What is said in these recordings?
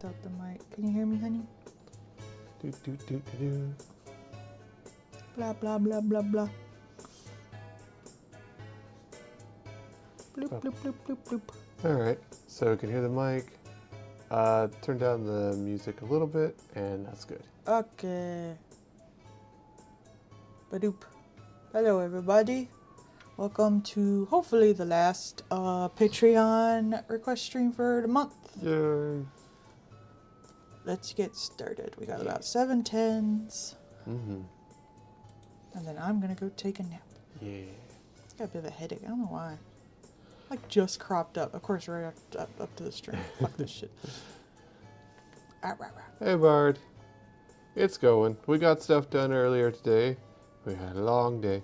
without the mic. Can you hear me, honey? Do, do, do, do, do. Blah, blah, blah, blah, blah. Bloop, bloop, bloop, bloop, bloop. Alright, so we can hear the mic. Turn down the music a little bit, and that's good. Okay. Badoop. Hello, everybody. Welcome to hopefully the last Patreon request stream for the month. Yay. Let's get started. We got about 7 tens. Mm-hmm. And then I'm gonna go take a nap. Yeah. Got a bit of a headache. I don't know why. Like just cropped up. Of course, right up to the stream. Fuck this shit. Hey Bard. It's going. We got stuff done earlier today. We had a long day.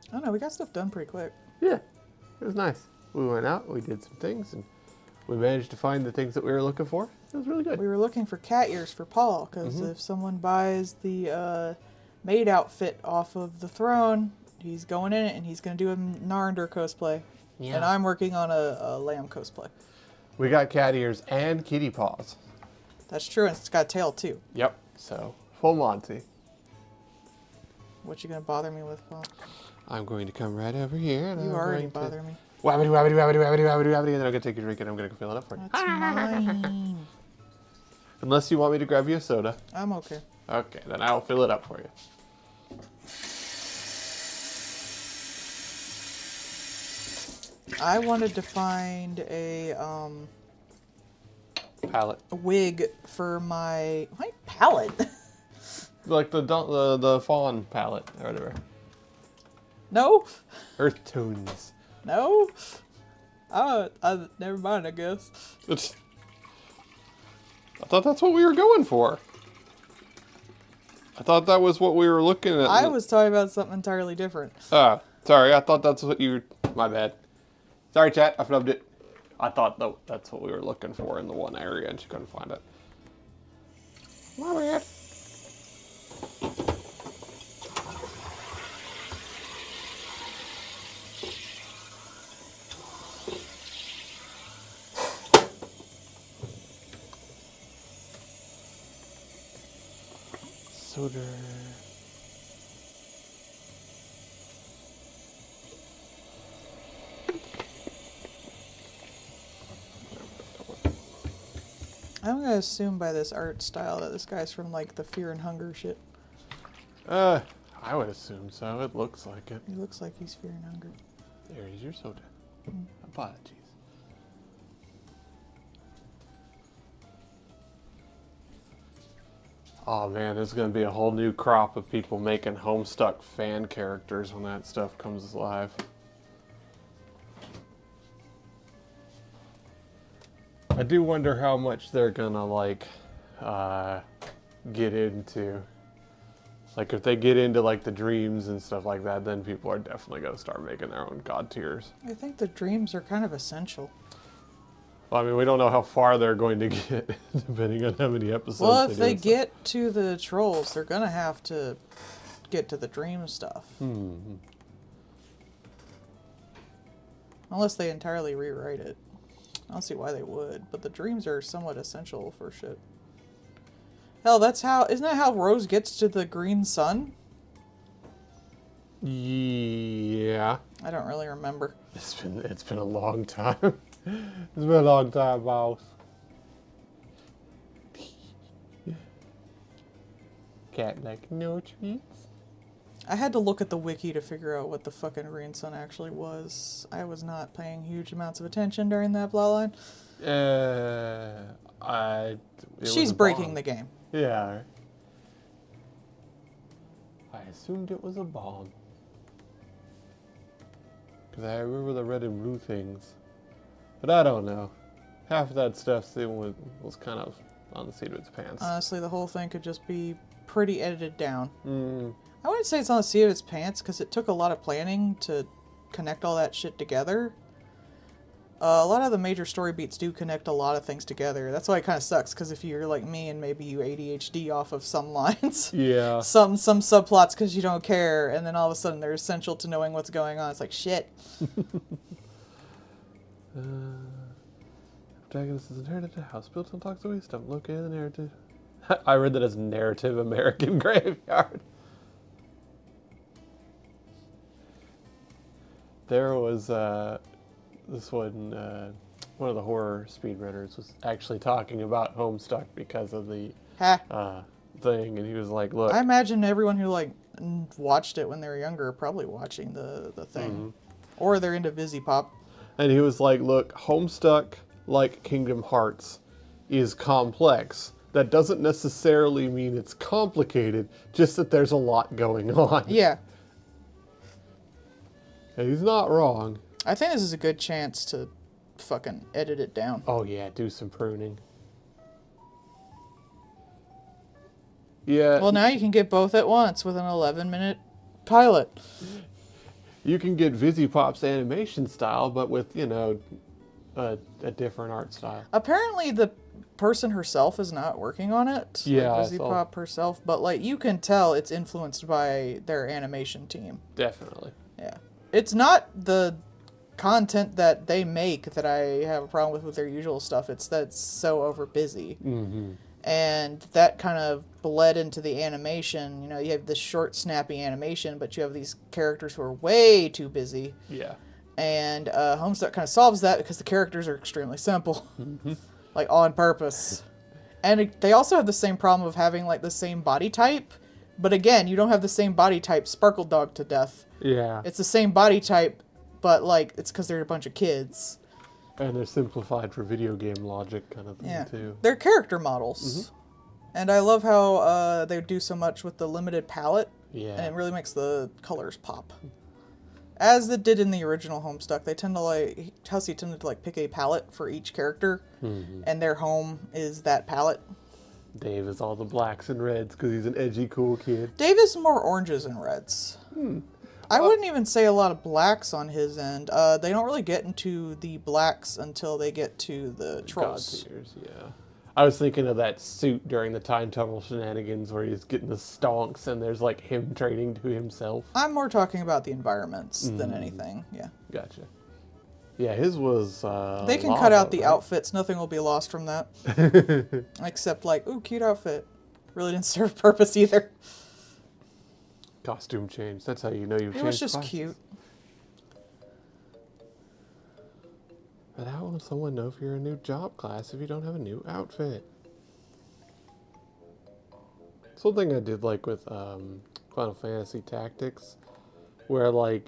I don't know. We got stuff done pretty quick. Yeah. It was nice. We went out, we did some things, and we managed to find the things that we were looking for. It was really good. We were looking for cat ears for Paul, because if someone buys the maid outfit off of the throne, he's going in it, and he's going to do a Narnder cosplay. Yeah. And I'm working on a lamb cosplay. We got cat ears and kitty paws. That's true, and it's got a tail, too. Yep. So, full Monty. What you going to bother me with, Paul? I'm going to come right over here. And You I'm already going bother me. Wabbity, wabbity, wabbity, wabbity, wabbity, wabbity, and then I'm going to take your drink and I'm going to go fill it up for you. That's mine. Unless you want me to grab you a soda. I'm okay. Okay, then I'll fill it up for you. I wanted to find a Palette. wig for my palette. Like the fawn palette or whatever. No, Earth tones. no. Never mind. I guess. I thought that's what we were going for. I thought that was what we were looking at. I was talking about something entirely different. Sorry. I thought that's what you. My bad. Sorry, chat. I flubbed it. I thought that's what we were looking for in the one area, and she couldn't find it. My bad. Soda. I'm gonna assume by this art style that this guy's from like the Fear and Hunger shit. I would assume so. It looks like it. He looks like he's Fear and Hunger. There's your soda. Apologies. Oh man, there's gonna be a whole new crop of people making Homestuck fan characters when that stuff comes live. I do wonder how much they're gonna like get into. Like if they get into like the dreams and stuff like that, then people are definitely gonna start making their own god tiers. I think the dreams are kind of essential. Well, I mean, we don't know how far they're going to get, depending on how many episodes. Well, if they get to the trolls, they're gonna have to get to the dream stuff. Unless they entirely rewrite it. I don't see why they would, but the dreams are somewhat essential for shit. Hell, isn't that how Rose gets to the green sun? Yeah. I don't really remember. It's been a long time. It's been a long time, boss. Cat like no treats. I had to look at the wiki to figure out what the fucking green sun actually was. I was not paying huge amounts of attention during that plotline. She's breaking the game. Yeah. I assumed it was a bomb. Because I remember the red and blue things. But I don't know. Half of that stuff was kind of on the seat of its pants. Honestly, the whole thing could just be pretty edited down. I wouldn't say it's on the seat of its pants, because it took a lot of planning to connect all that shit together. A lot of the major story beats do connect a lot of things together. That's why it kind of sucks, because if you're like me and maybe you ADHD off of some lines, yeah, some subplots because you don't care, and then all of a sudden they're essential to knowing what's going on. It's like, shit. protagonist is inherited a house built on Toxaway Stump, located in the narrative. I read that as Narrative American Graveyard. There was this one of the horror speedrunners was actually talking about Homestuck because of the thing, and he was like, "Look, I imagine everyone who like watched it when they were younger are probably watching the thing, or they're into VisiPop." And he was like, "Look, Homestuck, like Kingdom Hearts, is complex. That doesn't necessarily mean it's complicated, just that there's a lot going on." Yeah, And he's not wrong. I think this is a good chance to fucking edit it down. Oh yeah, do some pruning. Yeah. Well, now you can get both at once with an 11-minute pilot. You can get VisiPop's animation style, but with, you know, a different art style. Apparently, the person herself is not working on it. Yeah, like I saw. VisiPop herself, but like you can tell it's influenced by their animation team. Definitely. Yeah, it's not the content that they make that I have a problem with their usual stuff. It's that's so over busy. Mm-hmm. And that kind of bled into the animation. You know, you have this short, snappy animation, but you have these characters who are way too busy. Yeah. And Homestuck kind of solves that because the characters are extremely simple, like on purpose. And they also have the same problem of having like the same body type, but again, you don't have the same body type Sparkle Dog to death. Yeah. It's the same body type, but like it's because they're a bunch of kids. And they're simplified for video game logic kind of thing, Yeah, too. they're character models, and I love how they do so much with the limited palette, Yeah. and it really makes the colors pop. As it did in the original Homestuck, they tend to like Hussey tended to like pick a palette for each character, and their home is that palette. Dave is all the blacks and reds because he's an edgy, cool kid. Dave is more oranges and reds. I wouldn't even say a lot of blacks on his end. They don't really get into the blacks until they get to the trolls. God tiers, yeah. I was thinking of that suit during the time tunnel shenanigans where he's getting the stonks and there's like him training to himself. I'm more talking about the environments than anything. Yeah. Gotcha. Yeah, his was. They can cut lava, out the right? outfits. Nothing will be lost from that. Except like, ooh, cute outfit. Really didn't serve purpose either. Costume change. That's how you know you've changed. It was just classes. cute. But how will someone know if you're a new job class if you don't have a new outfit? Something I did like with Final Fantasy Tactics, where like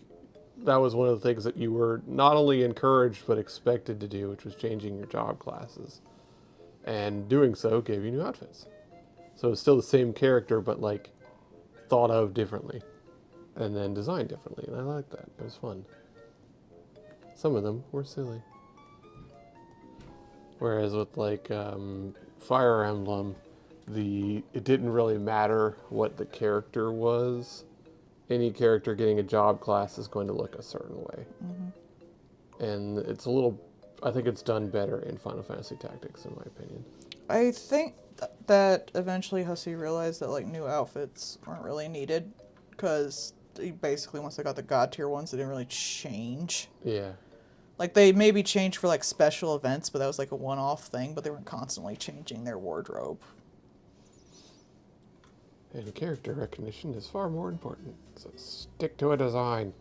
that was one of the things that you were not only encouraged but expected to do, which was changing your job classes. And doing so gave you new outfits. So it's still the same character, but like thought of differently and then designed differently, and I liked that. It was fun. Some of them were silly. Whereas with like Fire Emblem, it didn't really matter what the character was. Any character getting a job class is going to look a certain way. And it's a little, I think it's done better in Final Fantasy Tactics, in my opinion. I think that eventually Hussey realized that like new outfits weren't really needed, because basically once they got the God tier ones, they didn't really change. Yeah. Like they maybe changed for like special events, but that was like a one-off thing. But they weren't constantly changing their wardrobe. And character recognition is far more important, so stick to a design.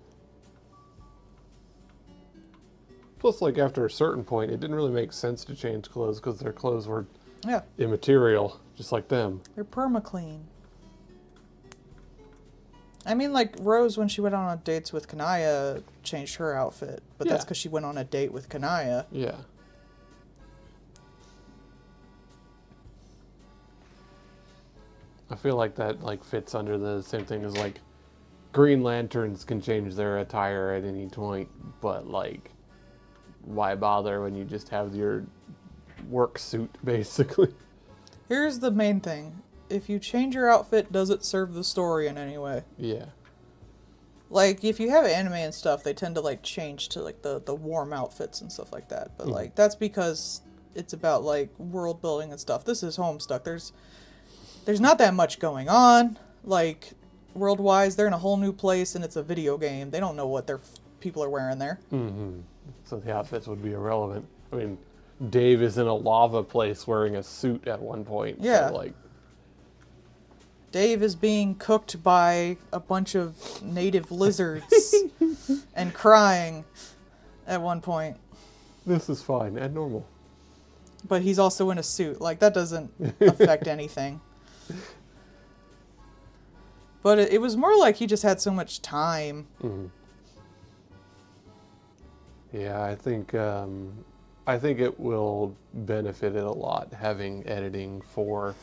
Plus, like after a certain point, it didn't really make sense to change clothes because their clothes were Yeah, immaterial, just like them. they're perma-clean. I mean, like Rose, when she went on dates with Kanaya, changed her outfit, but that's Yeah. because she went on a date with Kanaya. Yeah. I feel like that like fits under the same thing as like Green Lanterns can change their attire at any point, but like why bother when you just have your work suit basically? Here's the main thing. If you change your outfit, does it serve the story in any way? Yeah. Like, if you have anime and stuff, they tend to, like, change to, like, the warm outfits and stuff like that. But, like, that's because it's about, like, world building and stuff. This is Homestuck. There's not that much going on. Like, world-wise, they're in a whole new place, and it's a video game. They don't know what their people are wearing there. So the outfits would be irrelevant. I mean, Dave is in a lava place wearing a suit at one point. Yeah. So, like, Dave is being cooked by a bunch of native lizards and crying at one point. this is fine and normal. But he's also in a suit. Like, that doesn't affect anything. But it was more like he just had so much time. Mm-hmm. Yeah, I think it will benefit it a lot having editing for,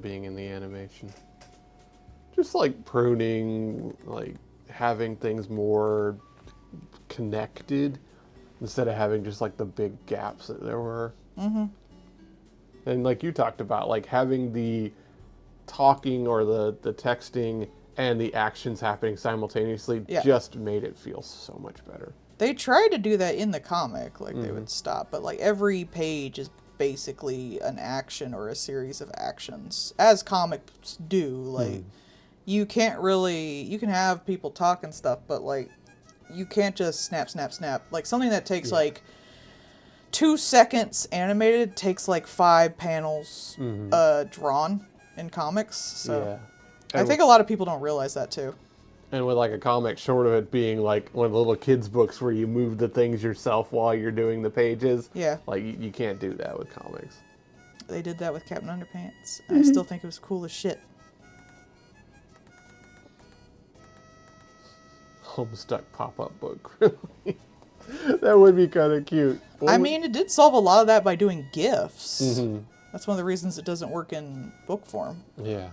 being in the animation. Just like pruning, like having things more connected instead of having just like the big gaps that there were. Mm-hmm. And like you talked about, like having the talking or the texting and the actions happening simultaneously just made it feel so much better. They tried to do that in the comic, like they would stop, but like every page is basically an action or a series of actions, as comics do. Like you can't really, you can have people talk and stuff, but like you can't just snap, snap, snap. Like something that takes like 2 seconds animated takes like 5 panels drawn in comics. So I think a lot of people don't realize that too. And with like a comic, short of it being like one of the little kids' books where you move the things yourself while you're doing the pages. Yeah. Like you can't do that with comics. They did that with Captain Underpants. And I still think it was cool as shit. Homestuck pop-up book. Really? That would be kind of cute. I mean, it did solve a lot of that by doing GIFs. That's one of the reasons it doesn't work in book form. Yeah.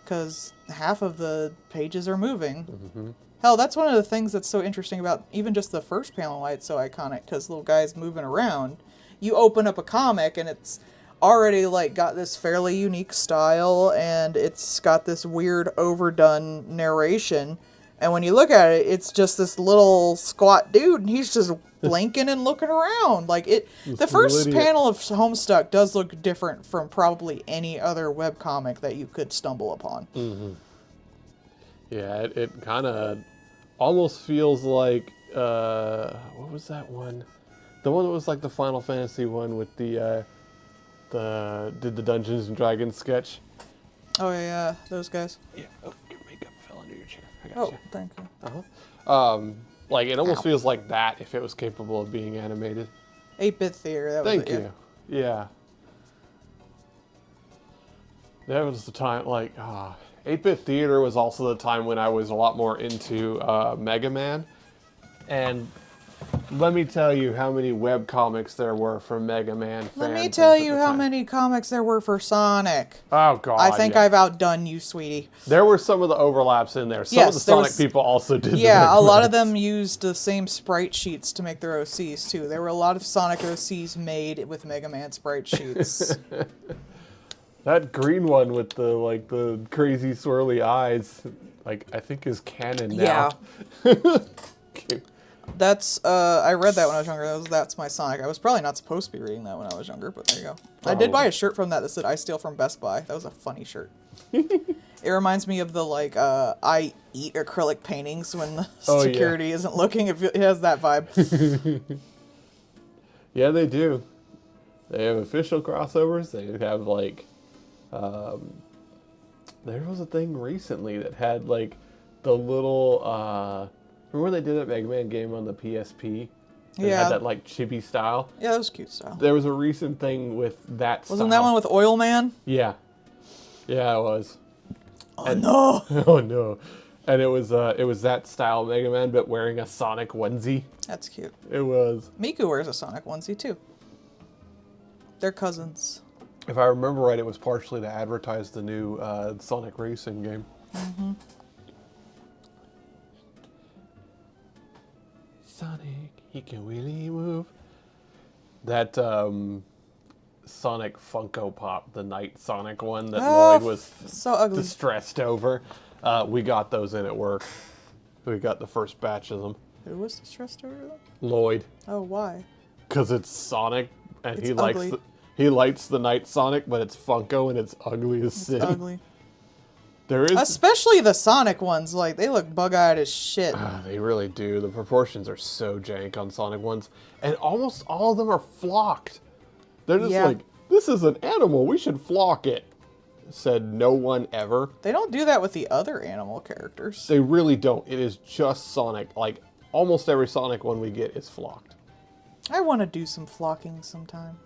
Because half of the pages are moving. Hell, that's one of the things that's so interesting about even just the first panel why it's so iconic, because little guy's moving around. You open up a comic and it's already like got this fairly unique style and it's got this weird overdone narration. And when you look at it, it's just this little squat dude and he's just blinking and looking around. Like the first panel of Homestuck does look different from probably any other webcomic that you could stumble upon. Yeah, it kind of almost feels like, what was that one? The one that was like the Final Fantasy one with the Dungeons and Dragons sketch. Oh yeah, those guys. Yeah. Oh, your makeup fell under your chair. I got you. Thank you. Like it almost feels like that if it was capable of being animated. 8-Bit Theater. That was Thank you. Yeah. That was the time, like, 8-Bit Theater was also the time when I was a lot more into Mega Man. And let me tell you how many web comics there were from Mega Man fans. Let me tell you how many comics there were for Sonic. Oh, God. I think I've outdone you, sweetie. There were some of the overlaps in there. Some of the Sonic people also did. Yeah, a lot of them used the same sprite sheets to make their OCs, too. There were a lot of Sonic OCs made with Mega Man sprite sheets. That green one with the crazy swirly eyes, like, I think is canon now. Yeah. Okay. That's, I read that when I was younger. That's my Sonic. I was probably not supposed to be reading that when I was younger, but there you go. I did buy a shirt from that said, I steal from Best Buy. That was a funny shirt. It reminds me of the, like, I eat acrylic paintings when the security isn't looking. It has that vibe. Yeah, they do. They have official crossovers. They have, like, there was a thing recently that had, like, the little, remember when they did that Mega Man game on the PSP? It had that, like, chibi style? Yeah, that was cute style. There was a recent thing with that style. Wasn't that one with Oil Man? Yeah. Yeah, it was. Oh, no! Oh, no. And it was that style Mega Man, but wearing a Sonic onesie. That's cute. It was. Miku wears a Sonic onesie, too. They're cousins. If I remember right, it was partially to advertise the new Sonic Racing game. Sonic, he can really move. That Sonic Funko Pop, the Night Sonic one that Lloyd was so ugly. distressed over. We got those in at work. We got the first batch of them. Who was distressed over them? Lloyd. Oh, why? Because it's Sonic, and It's he ugly. likes the Night Sonic, but it's Funko and it's ugly as sin. Ugly. There is, especially the Sonic ones. Like, they look bug-eyed as shit. they really do. The proportions are so jank on Sonic ones, and almost all of them are flocked. They're just Yeah. like, this is an animal, we should flock it. Said no one ever. They don't do that with the other animal characters. They really don't. It is just Sonic. Like, almost every Sonic one we get is flocked. I want to do some flocking sometime.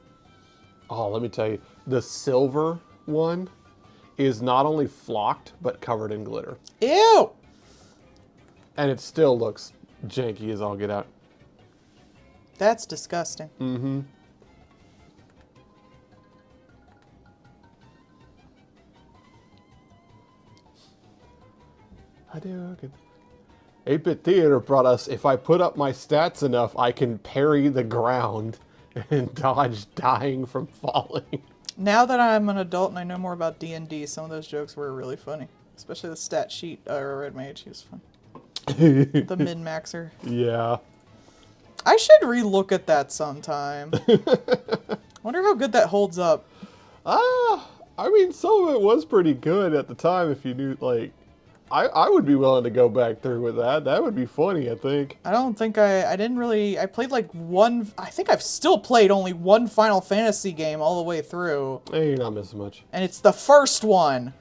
Oh, let me tell you, the silver one is not only flocked, but covered in glitter. Ew! And it still looks janky as all get out. That's disgusting. Mm-hmm. I do. 8-Bit Theater brought us, if I put up my stats enough, I can parry the ground and dodge dying from falling. Now that I'm an adult and I know more about D&D, some of those jokes were really funny. Especially the stat sheet, Red Mage, he was fun. The min-maxer. Yeah. I should relook at that sometime. Wonder how good that holds up. I mean, some of it was pretty good at the time if you knew, like... I would be willing to go back through with that. That would be funny, I think. I don't think I didn't really... I played like one... I think I've still played only one Final Fantasy game all the way through. Hey, you're not missing much. And it's the first one.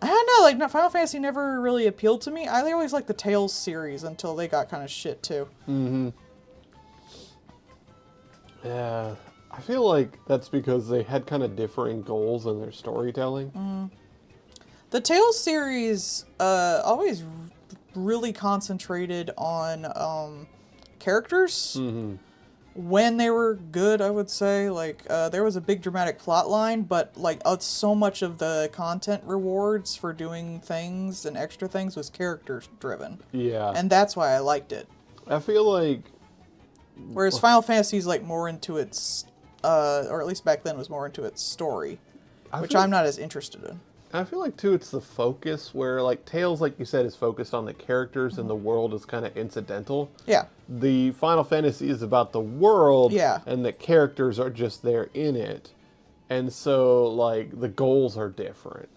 I don't know, like, Final Fantasy never really appealed to me. I always liked the Tales series until they got kind of shit, too. Mm-hmm. Yeah. I feel like that's because they had kind of differing goals in their storytelling. The Tales series always really concentrated on characters. Mm-hmm. When they were good, I would say. Like, there was a big dramatic plot line, but, like, so much of the content rewards for doing things and extra things was character-driven. Yeah. And that's why I liked it. I feel like... Whereas Final Fantasy's, like, more into its... or at least back then was more into its story. Which I'm not as interested in. I feel like, too, it's the focus where, like, Tales, like you said, is focused on the characters and the world is kind of incidental. Yeah. The Final Fantasy is about the world, Yeah. and the characters are just there in it. And so, like, the goals are different.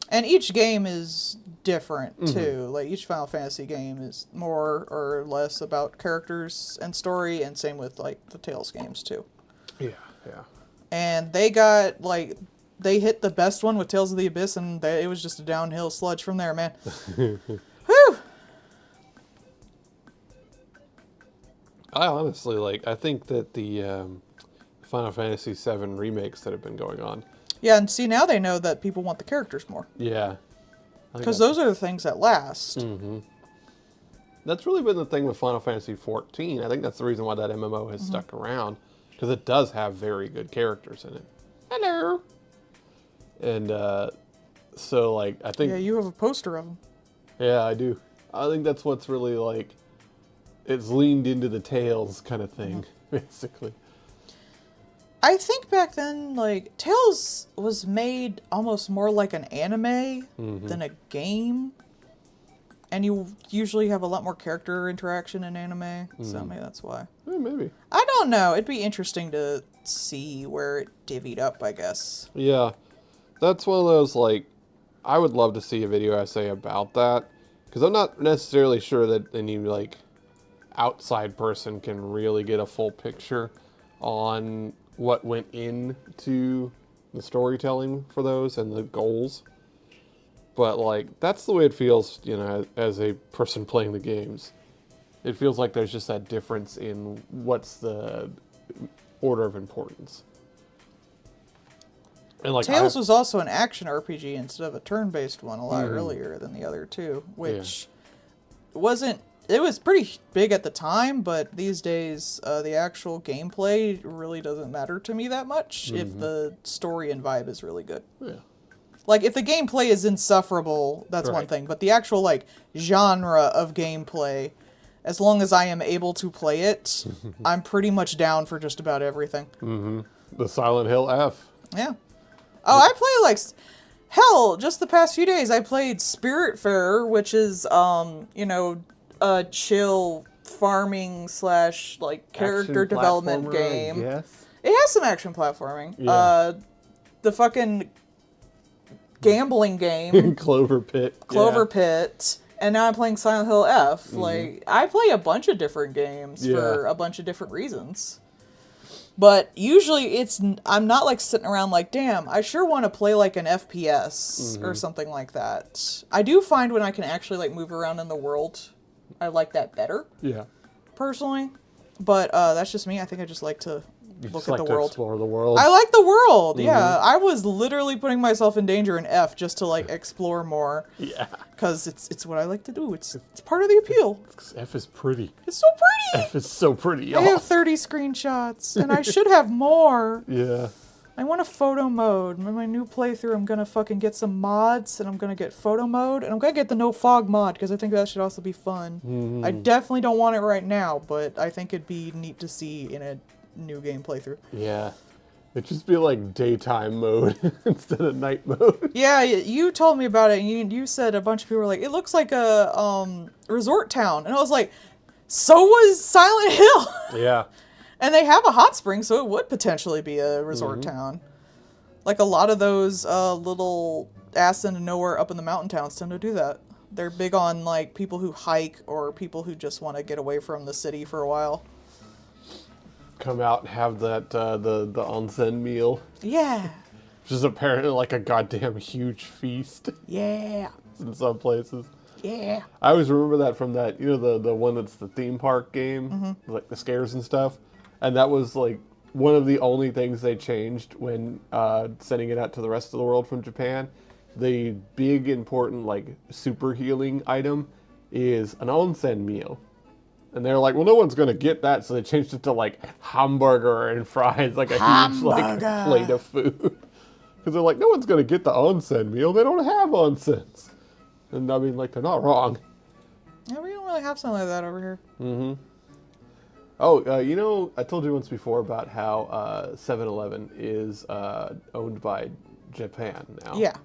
And each game is different, too. Like, each Final Fantasy game is more or less about characters and story, and same with, like, the Tales games, too. Yeah, yeah. And they got, like... They hit the best one with Tales of the Abyss, and it was just a downhill sludge from there, man. Whew! I honestly, like, I think that the Final Fantasy VII remakes that have been going on. Yeah, and see, now they know that people want the characters more. Yeah. Because those are the things that last. Mm-hmm. That's really been the thing with Final Fantasy XIV. I think that's the reason why that MMO has stuck around. Because it does have very good characters in it. Hello! And so, like, I think... Yeah, you have a poster of them. Yeah, I do. I think that's what's really, like... It's leaned into the Tales kind of thing, basically. I think back then, like, Tales was made almost more like an anime than a game. And you usually have a lot more character interaction in anime, so maybe that's why. Yeah, maybe. I don't know. It'd be interesting to see where it divvied up, I guess. Yeah. That's one of those, like, I would love to see a video essay about that. Because I'm not necessarily sure that any, like, outside person can really get a full picture on what went into the storytelling for those and the goals. But, like, that's the way it feels, you know, as a person playing the games. It feels like there's just that difference in what's the order of importance. And, like, Tales was also an action RPG instead of a turn-based one a lot earlier than the other two, which wasn't... It was pretty big at the time, but these days the actual gameplay really doesn't matter to me that much if the story and vibe is really good. Yeah. Like, if the gameplay is insufferable, that's one Right. thing, but the actual, like, genre of gameplay, as long as I am able to play it, I'm pretty much down for just about everything. The Silent Hill F. Yeah. Oh, I play, like... Hell, just the past few days, I played Spiritfarer, which is, you know, a chill farming / like, character Action development platformer, game. Yes. It has some action platforming. Yeah. The fucking gambling game, Clover Pit. Clover Pit, and now I'm playing Silent Hill F. Like, I play a bunch of different games for a bunch of different reasons. But usually I'm not like sitting around like, damn, I sure want to play like an FPS or something like that. I do find when I can actually like move around in the world, I like that better, Yeah. personally. But that's just me. I think I just like to You look just at like the to world. explore the world. I like the world, yeah. I was literally putting myself in danger in F just to like explore more. Yeah. Because it's what I like to do. It's part of the appeal. F is pretty. It's so pretty! F is so pretty, I y'all. have 30 screenshots, and I should have more. Yeah. I want a photo mode. In my new playthrough, I'm gonna fucking get some mods, and I'm gonna get photo mode, and I'm gonna get the no fog mod, because I think that should also be fun. I definitely don't want it right now, but I think it'd be neat to see in a new game playthrough. Yeah. It'd just be like daytime mode instead of night mode. Yeah, you told me about it, and you said a bunch of people were like, it looks like a resort town, and I was like, so was Silent Hill. Yeah. And they have a hot spring, so it would potentially be a resort town. Like a lot of those little ass into nowhere up in the mountain towns tend to do that. They're big on like people who hike or people who just want to get away from the city for a while. Come out and have that the onsen meal, Yeah. which is apparently like a goddamn huge feast Yeah. in some places. Yeah. I always remember that from that, you know, the one that's the theme park game, like the scares and stuff. And that was like one of the only things they changed when sending it out to the rest of the world from Japan. The big important like super healing item is an onsen meal. And they're like, well, no one's gonna get that, so they changed it to like hamburger and fries, like a huge like plate of food. Because they're like, no one's gonna get the onsen meal. They don't have onsens. And I mean, like, they're not wrong. Yeah, we don't really have something like that over here. Oh, you know, I told you once before about how 7-Eleven is owned by Japan now. Yeah.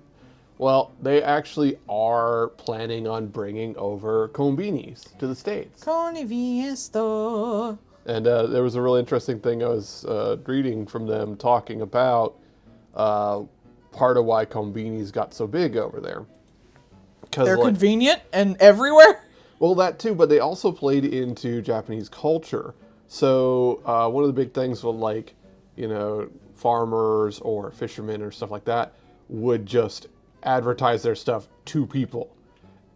Well, they actually are planning on bringing over konbinis to the States. Convenience store. And there was a really interesting thing I was reading from them talking about part of why konbinis got so big over there. They're convenient and everywhere. Well, that too, but they also played into Japanese culture. So one of the big things with like, you know, farmers or fishermen or stuff like that would just advertise their stuff to people.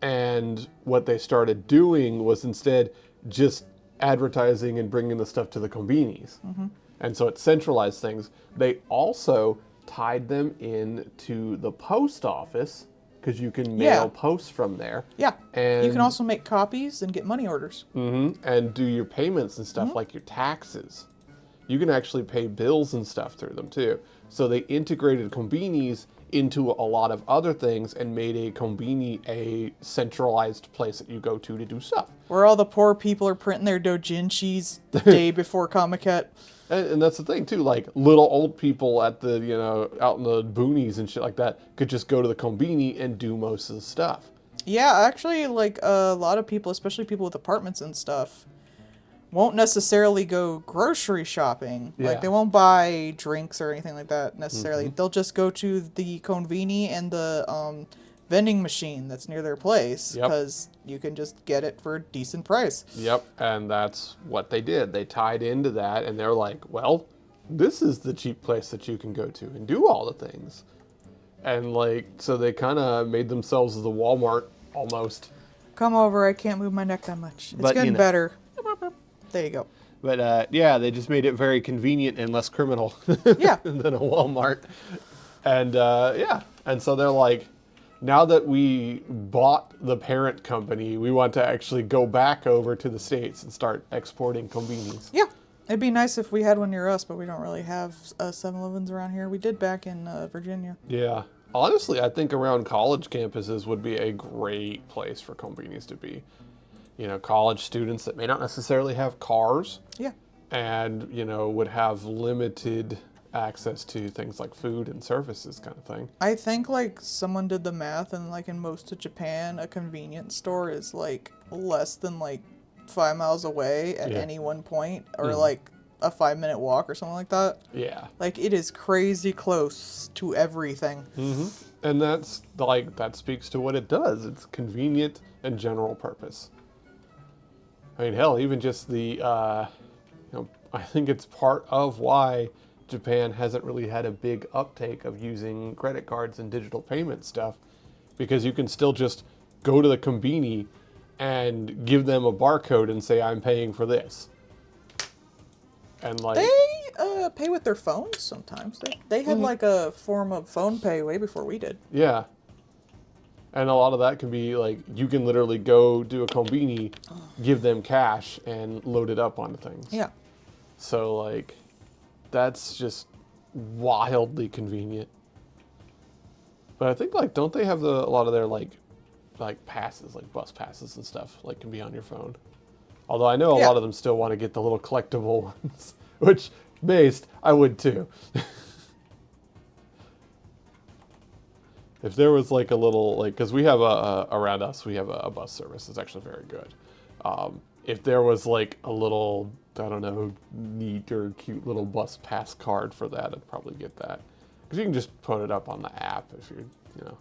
And what they started doing was instead just advertising and bringing the stuff to the konbinis. And so it centralized things. They also tied them into the post office because you can mail posts from there. Yeah. And you can also make copies and get money orders. and do your payments and stuff like your taxes. You can actually pay bills and stuff through them too. So they integrated konbinis into a lot of other things and made a konbini a centralized place that you go to do stuff. Where all the poor people are printing their doujinshis the day before Comiket. And that's the thing too, like little old people at the, you know, out in the boonies and shit like that could just go to the konbini and do most of the stuff. Yeah, actually, like a lot of people, especially people with apartments and stuff, won't necessarily go grocery shopping. Yeah. Like they won't buy drinks or anything like that necessarily. They'll just go to the konbini and the vending machine that's near their place because you can just get it for a decent price. Yep, and that's what they did. They tied into that, and they're like, well, this is the cheap place that you can go to and do all the things. And, like, so they kind of made themselves the Walmart, almost. Come over, I can't move my neck that much. It's But, getting you know. better. There you go. But, yeah, they just made it very convenient and less criminal Yeah. than a Walmart. And, yeah, and so they're like, now that we bought the parent company, we want to actually go back over to the States and start exporting konbinis. Yeah. It'd be nice if we had one near us, but we don't really have 7-Elevens around here. We did back in Virginia. Yeah. Honestly, I think around college campuses would be a great place for konbinis to be. You know, college students that may not necessarily have cars Yeah. and, you know, would have limited access to things like food and services kind of thing. I think like someone did the math and like in most of Japan, a convenience store is like less than like 5 miles away at any one point or like a 5-minute walk or something like that. Yeah. Like it is crazy close to everything. And that's like, that speaks to what it does. It's convenient and general purpose. I mean, hell, even just the, you know, I think it's part of why Japan hasn't really had a big uptake of using credit cards and digital payment stuff, because you can still just go to the konbini and give them a barcode and say, I'm paying for this. And like They pay with their phones sometimes. They had like a form of phone pay way before we did. yeah. And a lot of that can be like, you can literally go do a konbini, give them cash, and load it up onto things. Yeah. So like, that's just wildly convenient. But I think like, don't they have a lot of their like passes, like bus passes and stuff, like can be on your phone? Although I know a lot of them still want to get the little collectible ones, which based I would too. If there was like a little, like, because we have around us, we have a bus service that's actually very good. If there was like a little, I don't know, neat or cute little bus pass card for that, I'd probably get that. Because you can just put it up on the app if you know,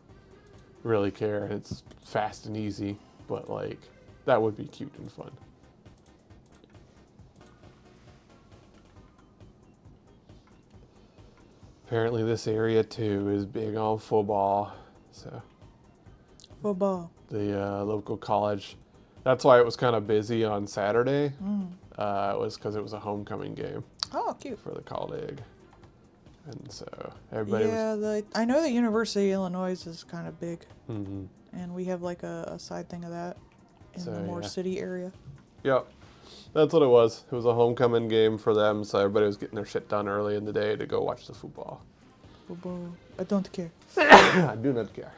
really care. It's fast and easy, but like, that would be cute and fun. Apparently this area too is big on football, so Football. the local college, that's why it was kind of busy on Saturday. It was because it was a homecoming game Oh, cute. for the college, and so everybody was. I know the University of Illinois is kind of big, Mm-hmm. and we have like a side thing of that in So, the more yeah. city area. Yep, that's what it was. It was a homecoming game for them, so everybody was getting their shit done early in the day to go watch the football. Football. I don't care. I do not care.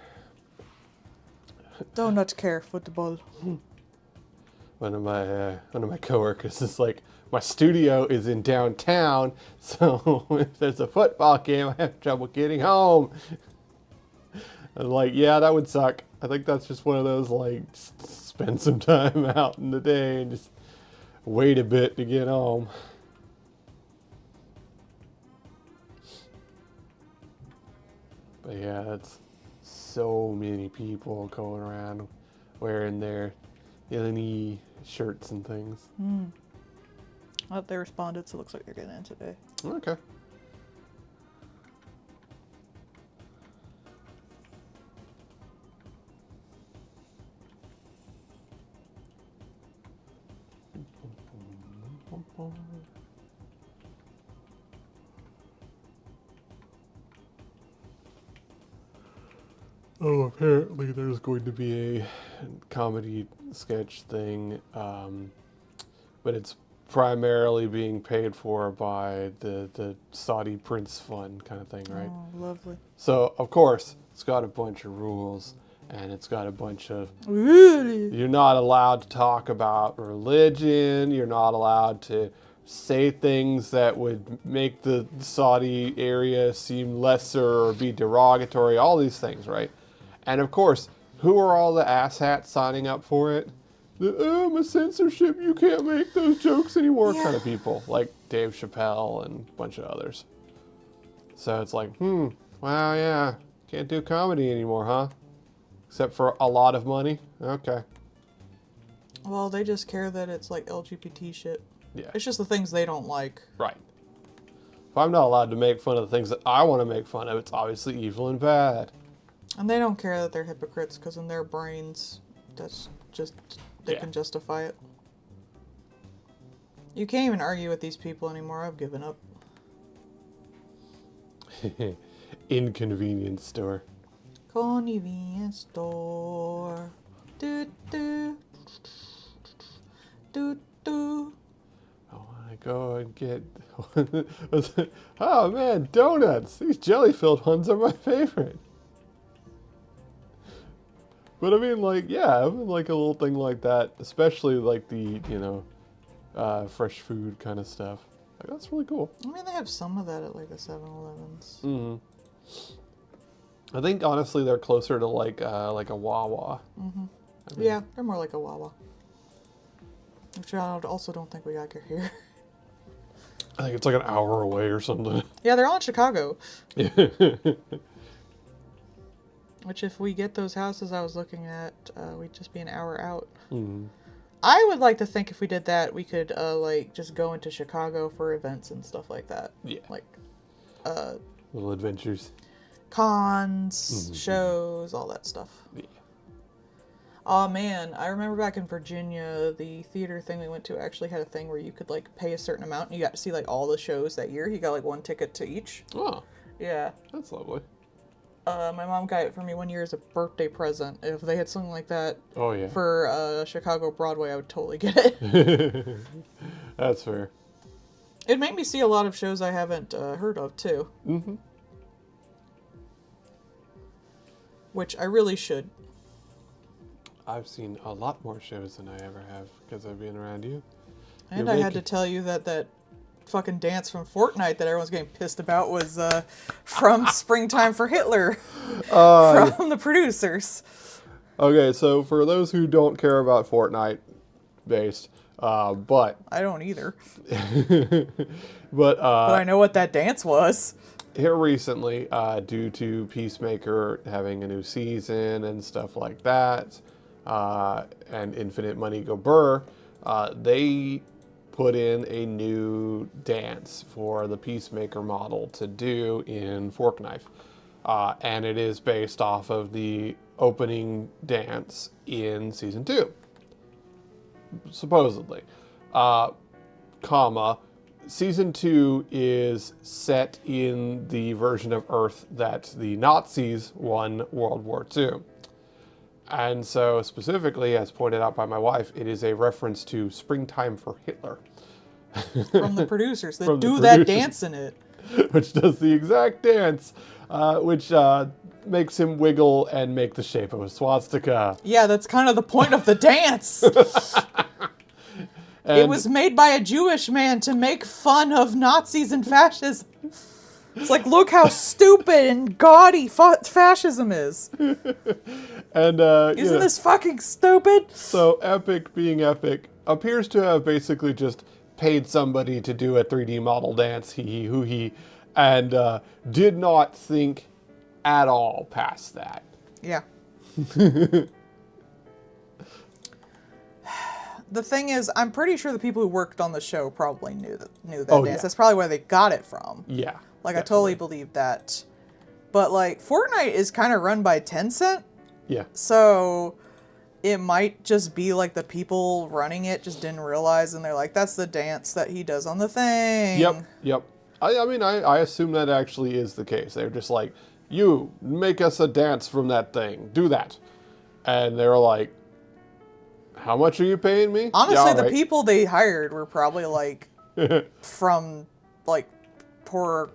Do not care football. One of my coworkers is like, my studio is in downtown, so if there's a football game, I have trouble getting home. I'm like, yeah, that would suck. I think that's just one of those, like, spend some time out in the day and just wait a bit to get home. But yeah, that's so many people going around wearing their Illini shirts and things. Oh, they responded, so it looks like they're getting in today. Okay. Oh, apparently there's going to be a comedy sketch thing, but it's primarily being paid for by the Saudi Prince Fund kind of thing, right? Oh, lovely. So, of course, it's got a bunch of rules, and it's got a bunch of... Really? You're not allowed to talk about religion, you're not allowed to say things that would make the Saudi area seem lesser or be derogatory, all these things, right? And of course, who are all the asshats signing up for it? I'm a censorship, you can't make those jokes anymore kind of people, like Dave Chappelle and a bunch of others. So it's like, wow, yeah, can't do comedy anymore, huh? Except for a lot of money? Okay. Well, they just care that it's like LGBT shit. Yeah. It's just the things they don't like. Right. If I'm not allowed to make fun of the things that I want to make fun of, it's obviously evil and bad. And they don't care that they're hypocrites, because in their brains, that's just, they can justify it. You can't even argue with these people anymore. I've given up. Inconvenience store. Convenience store. Do do. Do do. I want to go and get... oh man, donuts! These jelly-filled ones are my favorite. But I mean, like, yeah, having like a little thing like that, especially like the, fresh food kind of stuff. Like, that's really cool. I mean, they have some of that at like the 7-Elevens. Mm-hmm. I think honestly they're closer to like a Wawa. Mm-hmm. I mean, Yeah, they're more like a Wawa. Which I also don't think we got here. I think it's like an hour away or something. Yeah, they're all in Chicago. Which if we get those houses I was looking at, we'd just be an hour out. Mm-hmm. I would like to think if we did that, we could like just go into Chicago for events and stuff like that. Yeah. Like Little adventures. cons, shows, all that stuff. Yeah. Oh man, I remember back in Virginia, the theater thing we went to actually had a thing where you could like pay a certain amount and you got to see like all the shows that year. You got like one ticket to each. Oh, Yeah. that's lovely. My mom got it for me one year as a birthday present. If they had something like that Oh, yeah. for Chicago Broadway, I would totally get it. That's fair. It made me see a lot of shows I haven't heard of too. Mm-hmm. Which I really should. I've seen a lot more shows than I ever have because I've been around you. And I had to tell you that fucking dance from Fortnite that everyone's getting pissed about was from Springtime for Hitler from the producers. Okay, so for those who don't care about Fortnite based, but I don't either. but I know what that dance was. here recently, due to Peacemaker having a new season and stuff like that, and Infinite Money Go Burr, they put in a new dance for the Peacemaker model to do in Fork Knife. And it is based off of the opening dance in Season 2. Supposedly. Season 2 is set in the version of Earth that the Nazis won World War II. And so, specifically, as pointed out by my wife, it is a reference to Springtime for Hitler. From the producers that From the do that producers. dance in it. Which does the exact dance, which makes him wiggle and make the shape of a swastika. Yeah, that's kind of the point of the dance. It was made by a Jewish man to make fun of Nazis and fascism. It's like, look how stupid and gaudy fascism is. And Isn't this fucking stupid? So Epic, being Epic, appears to have basically just paid somebody to do a 3D model dance, hee hoo hee, and did not think at all past that. Yeah. The thing is, I'm pretty sure the people who worked on the show probably knew that Oh, dance. yeah. That's probably where they got it from. Yeah. Like, I totally believe that. But, like, Fortnite is kind of run by Tencent, Yeah. so it might just be, like, the people running it just didn't realize, and they're like, that's the dance that he does on the thing. Yep. I mean, I assume that actually is the case. They're just like, you, make us a dance from that thing. Do that. And they're like, how much are you paying me? Honestly, Yeah, the right. people they hired were probably, like, from, like, poorer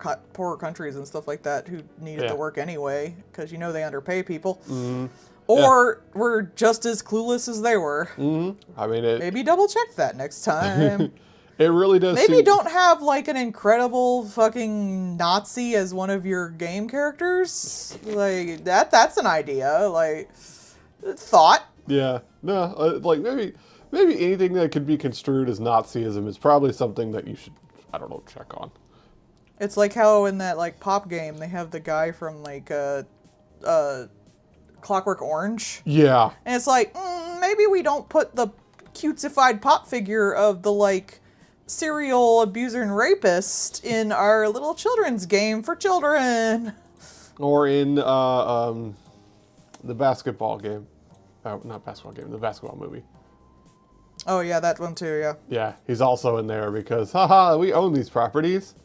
countries and stuff like that who needed the work anyway, because you know they underpay people. Mm-hmm. Or were just as clueless as they were. Mm-hmm. I mean, Maybe double check that next time. it really does Maybe seem... don't have like an incredible fucking Nazi as one of your game characters. Like that's an idea. Like thought. Yeah. No, like maybe anything that could be construed as Nazism is probably something that you should, I don't know, check on. It's like how in that like pop game they have the guy from like Clockwork Orange. Yeah. And it's like, maybe we don't put the cutesified pop figure of the like serial abuser and rapist in our little children's game for children. Or in the basketball game. Not basketball game, the basketball movie. Oh yeah, that one too, yeah. Yeah, he's also in there because, haha, we own these properties.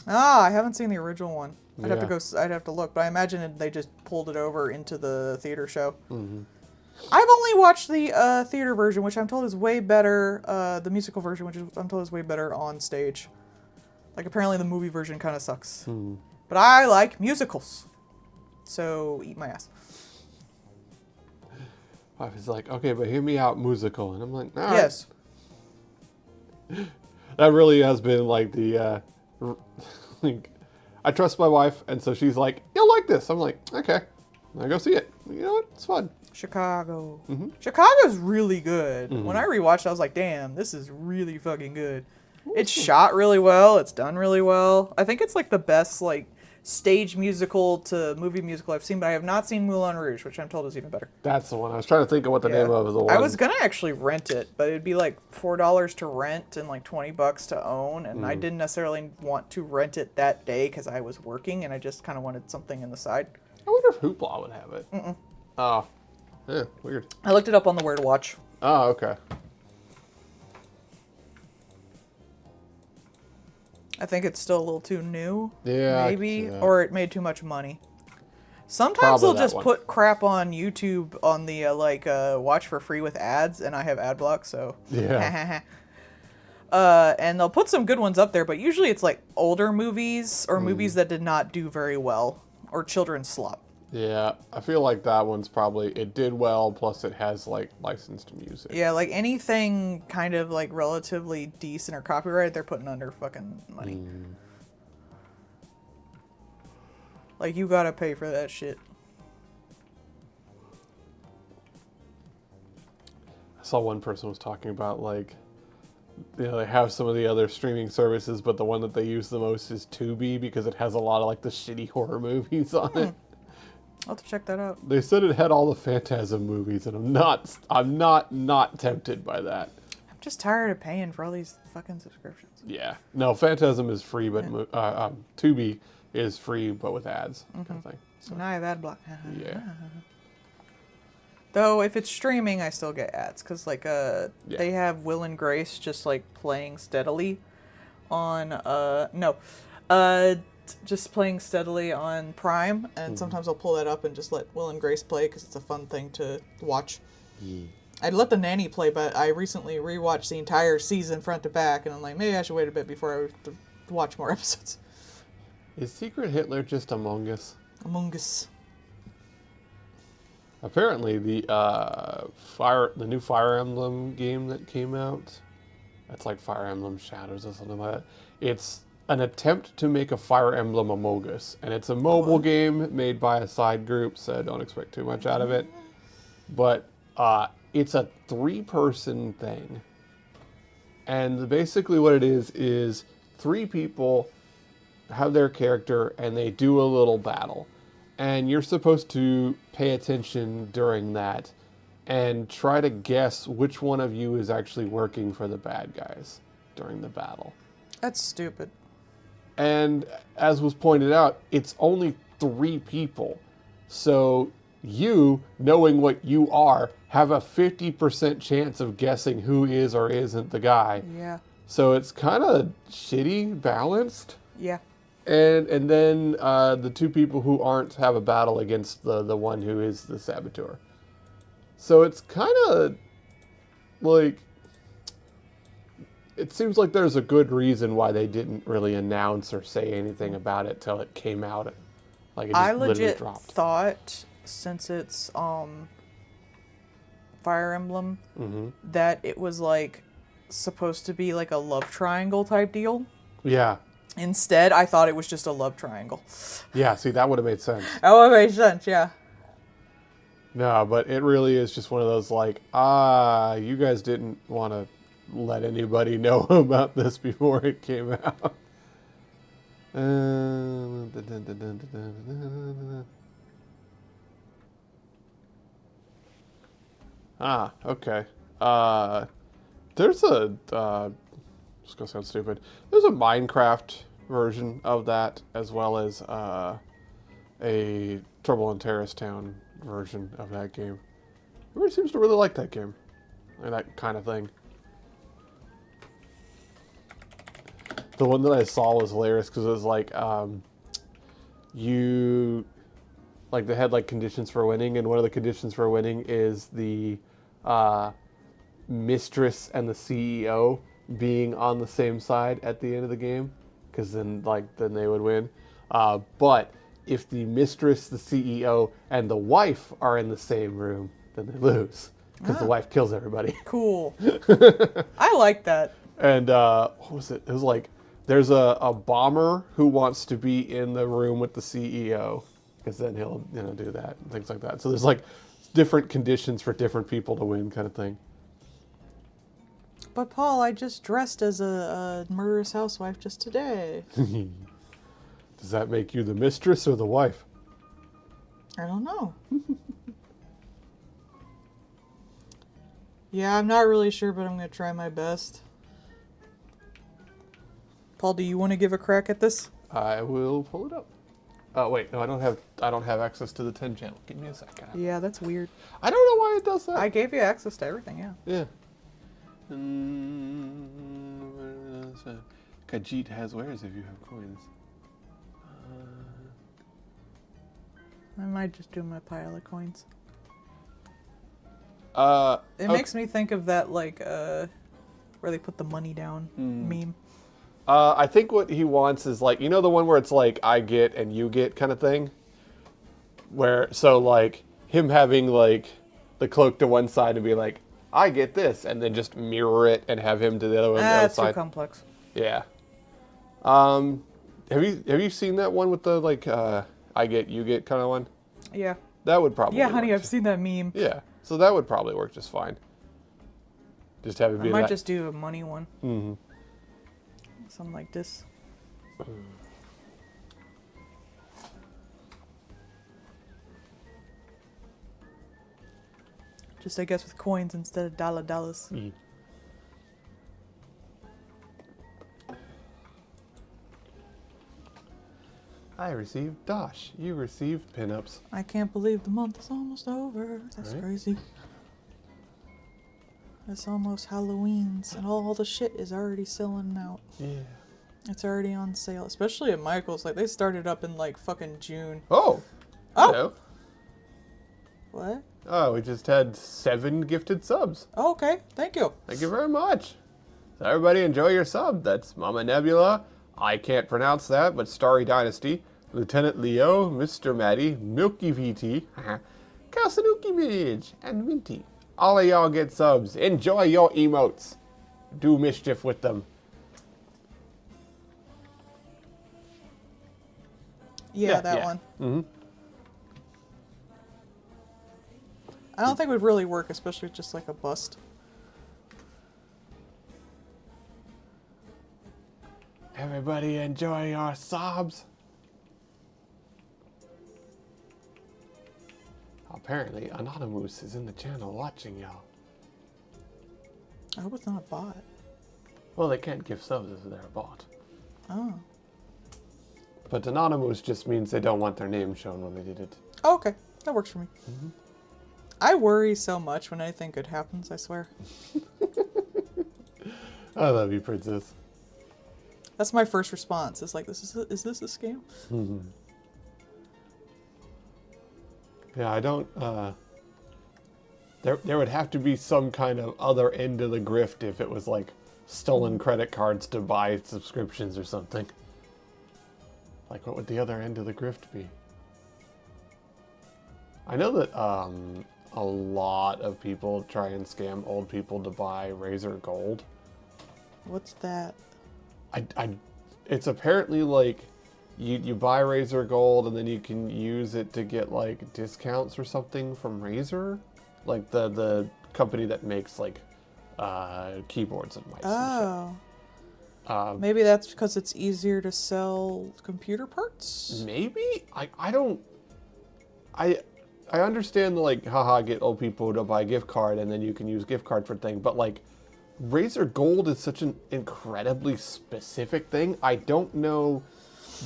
Ah, I haven't seen the original one. I'd have to Yeah. go. I'd have to look, but I imagine they just pulled it over into the theater show. Mm-hmm. I've only watched the theater version, which I'm told is way better. The musical version, which I'm told is way better on stage. Like apparently the movie version kind of sucks. But I like musicals, so eat my ass. I was like, okay, but hear me out, musical, and I'm like, nah. Yes. That really has been like the, like, I trust my wife, and so she's like, you'll like this. I'm like, okay, I go see it. You know what? It's fun. Chicago. Mm-hmm. Chicago's really good. When I rewatched it, I was like, damn, this is really fucking good. It's shot really well. It's done really well. I think it's like the best like stage musical to movie musical I've seen, but I have not seen Moulin Rouge, which I'm told is even better. That's the one. I was trying to think of what the name of the one. I was gonna actually rent it, but it'd be like $4 to rent and like $20 to own, and I didn't necessarily want to rent it that day because I was working, and I just kind of wanted something in the side. I wonder if Hoopla would have it. Mm-mm. Oh, yeah, weird. I looked it up on the Where to Watch. Oh, okay. I think it's still a little too new. Yeah, maybe, or it made too much money. Sometimes Probably they'll that just one. put crap on YouTube on the watch for free with ads, and I have ad block, so Yeah. and they'll put some good ones up there, but usually it's like older movies or movies that did not do very well or children's slop. Yeah, I feel like that one's probably, it did well, plus it has, like, licensed music. Yeah, like anything kind of like relatively decent or copyrighted, they're putting under fucking money. Like, you gotta pay for that shit. I saw one person was talking about, like, you know, they have some of the other streaming services, but the one that they use the most is Tubi because it has a lot of, like, the shitty horror movies on it. I'll have to check that out. They said it had all the Phantasm movies, and I'm not tempted by that. I'm just tired of paying for all these fucking subscriptions. Yeah. No, Phantasm is free, but Tubi is free, but with ads, kind of thing. So now I have ad block. Yeah. Though if it's streaming, I still get ads because they have Will and Grace just like playing steadily on just playing steadily on Prime, and sometimes I'll pull that up and just let Will and Grace play because it's a fun thing to watch. I'd let The Nanny play, but I recently rewatched the entire season front to back, and I'm like, maybe I should wait a bit before I watch more episodes. Is Secret Hitler just Among Us? Among Us. Apparently, the new Fire Emblem game that came out, that's like Fire Emblem Shadows or something like that. It's an attempt to make a Fire Emblem Among Us, and it's a mobile game made by a side group, so don't expect too much out of it. But it's a 3-person thing, and basically what it is 3 people have their character, and they do a little battle. And you're supposed to pay attention during that and try to guess which one of you is actually working for the bad guys during the battle. That's stupid. And as was pointed out, it's only 3 people. So you, knowing what you are, have a 50% chance of guessing who is or isn't the guy. Yeah. So it's kind of shitty balanced. Yeah. And then the 2 people who aren't have a battle against the one who is the saboteur. So it's kind of like, it seems like there's a good reason why they didn't really announce or say anything about it till it came out. Like it just I literally legit dropped. thought, since it's Fire Emblem, that it was like supposed to be like a love triangle type deal. Yeah. Instead, I thought it was just a love triangle. Yeah, see, that would have made sense. That would make sense, yeah. No, but it really is just one of those like, you guys didn't want to let anybody know about this before it came out. Okay. There's a, it's gonna sound stupid. There's a Minecraft version of that, as well as a Trouble in Terrorist Town version of that game. Everybody seems to really like that game, and that kind of thing. The one that I saw was hilarious because it was like, they had like conditions for winning, and one of the conditions for winning is the mistress and the CEO being on the same side at the end of the game, because then they would win. But if the mistress, the CEO, and the wife are in the same room, then they lose, because the wife kills everybody. Cool. I like that. And what was it? It was like, there's a bomber who wants to be in the room with the CEO, because then he'll do that and things like that. So there's like different conditions for different people to win, kind of thing. But Paul, I just dressed as a murderous housewife just today. Does that make you the mistress or the wife? I don't know. Yeah, I'm not really sure, but I'm going to try my best. Paul, do you want to give a crack at this? I will pull it up. Oh wait, no, I don't have access to the 10 channel. Give me a second. Yeah, that's weird. I don't know why it does that. I gave you access to everything, yeah. Yeah. Khajiit has wares if you have coins. I might just do my pile of coins. It Okay. makes me think of that, like, where they put the money down meme. I think what he wants is like, you know, the one where it's like I get and you get kind of thing? Where, so like, him having like the cloak to one side and be like, I get this, and then just mirror it and have him to the other one. That's too complex. Yeah. Have you seen that one with the like I get you get kind of one? Yeah. That would probably Yeah, honey, work. I've seen that meme. Yeah. So that would probably work just fine. Just have it I be might that. just do a money one. Mm-hmm. Something like this. Just, I guess, with coins instead of dollars. Mm. I received Dosh. You received pinups. I can't believe the month is almost over. That's Right? crazy. It's almost Halloween's, and all the shit is already selling out. Yeah. It's already on sale, especially at Michael's. Like, they started up in, like, fucking June. Oh. Oh! Hello. What? Oh, we just had 7 gifted subs. Oh, okay. Thank you. Thank you very much. So everybody enjoy your sub. That's Mama Nebula. I can't pronounce that, but Starry Dynasty, Lieutenant Leo, Mr. Maddie, Milky VT, Kasanuki Midge, and Minty. All of y'all get subs. Enjoy your emotes. Do mischief with them. Yeah, that one. Mm-hmm. I don't think it would really work, especially with just, like, a bust. Everybody enjoy your subs. Apparently, Anonymous is in the channel watching y'all. I hope it's not a bot. Well, they can't give subs if they're a bot. Oh. But Anonymous just means they don't want their name shown when they did it. Oh, okay. That works for me. Mm-hmm. I worry so much when anything good happens, I swear. I love you, Princess. That's my first response. It's like, is this a scam? Mm-hmm. Yeah, I don't, there would have to be some kind of other end of the grift if it was like stolen credit cards to buy subscriptions or something. Like, what would the other end of the grift be? I know that a lot of people try and scam old people to buy Razer Gold. What's that? It's apparently like you buy Razer Gold and then you can use it to get like discounts or something from Razer, like the company that makes like keyboards and mice. Oh. And shit. Maybe that's because it's easier to sell computer parts? Maybe I understand the like haha get old people to buy a gift card and then you can use gift card for thing, but like Razer Gold is such an incredibly specific thing. I don't know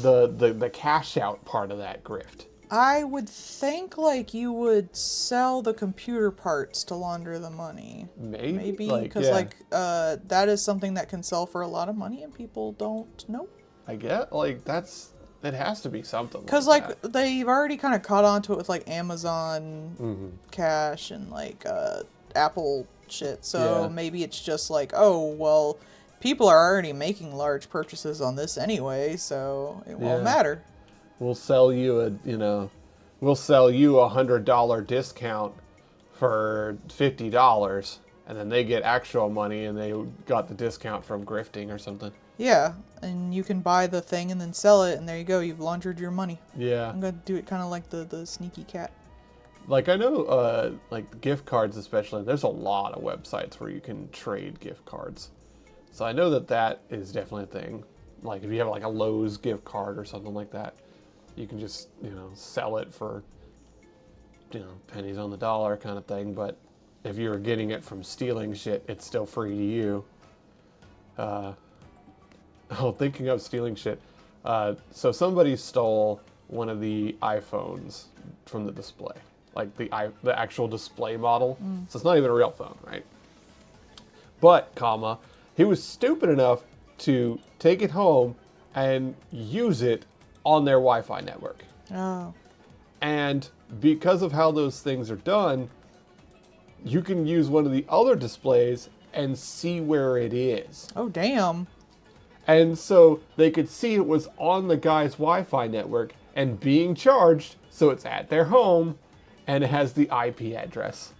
the cash out part of that grift. I would think, like, you would sell the computer parts to launder the money. Maybe? Because, that is something that can sell for a lot of money and people don't know. I get, like, it has to be something Because, like that. they've already kind of caught on to it with, like, Amazon Cash and, like, Apple shit. So maybe it's just like, oh, well, people are already making large purchases on this anyway, so it won't matter. We'll sell you a $100 discount for $50, and then they get actual money and they got the discount from grifting or something. Yeah, and you can buy the thing and then sell it, and there you go, you've laundered your money. Yeah. I'm gonna do it kind of like the sneaky cat. Like, I know, like, gift cards especially, there's a lot of websites where you can trade gift cards. So I know that is definitely a thing. like if you have like a Lowe's gift card or something like that, you can just, sell it for, pennies on the dollar kind of thing. But if you're getting it from stealing shit, it's still free to you. Thinking of stealing shit. So somebody stole one of the iPhones from the display, like the actual display model. So it's not even a real phone, right? But, he was stupid enough to take it home and use it on their Wi-Fi network. Oh. And because of how those things are done, you can use one of the other displays and see where it is. Oh, damn. And so they could see it was on the guy's Wi-Fi network and being charged, so it's at their home, and it has the IP address.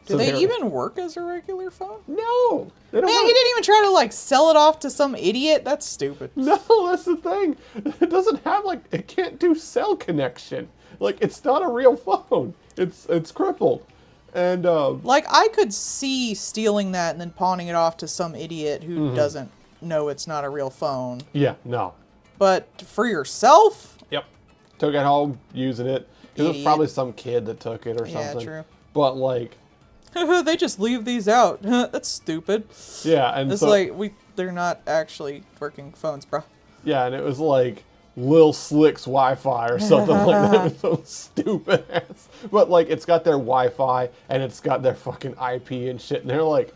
Do they even work as a regular phone? No. They don't Man, he didn't even try to, like, sell it off to some idiot? That's stupid. No, that's the thing. It doesn't have, like, it can't do cell connection. Like, it's not a real phone. It's crippled. And, Like, I could see stealing that and then pawning it off to some idiot who doesn't know it's not a real phone. yeah, no. But for yourself? Yep. Took it home, using it. It was Idiot. probably some kid that took it or Yeah, something. true. But, like, They just leave these out. That's stupid. yeah, and It's so, like, they're not actually working phones, bro. yeah, and it was like Lil Slick's Wi-Fi or something like that. It was so stupid ass. But, like, it's got their Wi-Fi and it's got their fucking IP and shit. And they're like,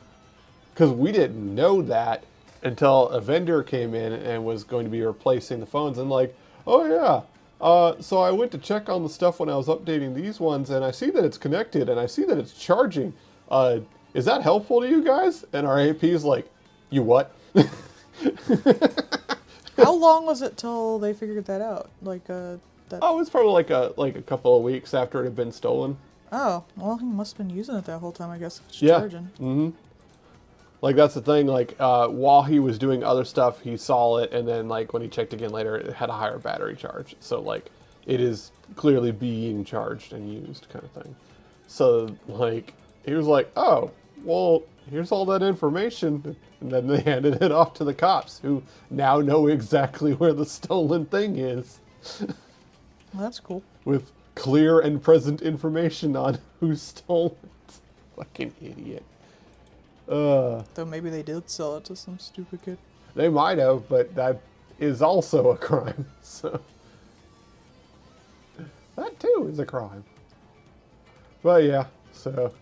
because we didn't know that until a vendor came in and was going to be replacing the phones. And like, oh yeah, so I went to check on the stuff when I was updating these ones, and I see that it's connected and I see that it's charging. Is that helpful to you guys? And our AP is like, you what? How long was it till they figured that out? Like, that... Oh, it's probably like a couple of weeks after it had been stolen. Oh, well, he must have been using it that whole time, I guess, if it's Yeah. charging. Mm-hmm. Like, that's the thing. Like, while he was doing other stuff, he saw it, and then, like, when he checked again later, it had a higher battery charge. So, like, it is clearly being charged and used, kind of thing. So, like, he was like, oh, well, here's all that information. And then they handed it off to the cops, who now know exactly where the stolen thing is. Well, that's cool. With clear and present information on who stole it. Fucking idiot. Though maybe they did sell it to some stupid kid. They might have, but that is also a crime. So that too is a crime. But yeah, so.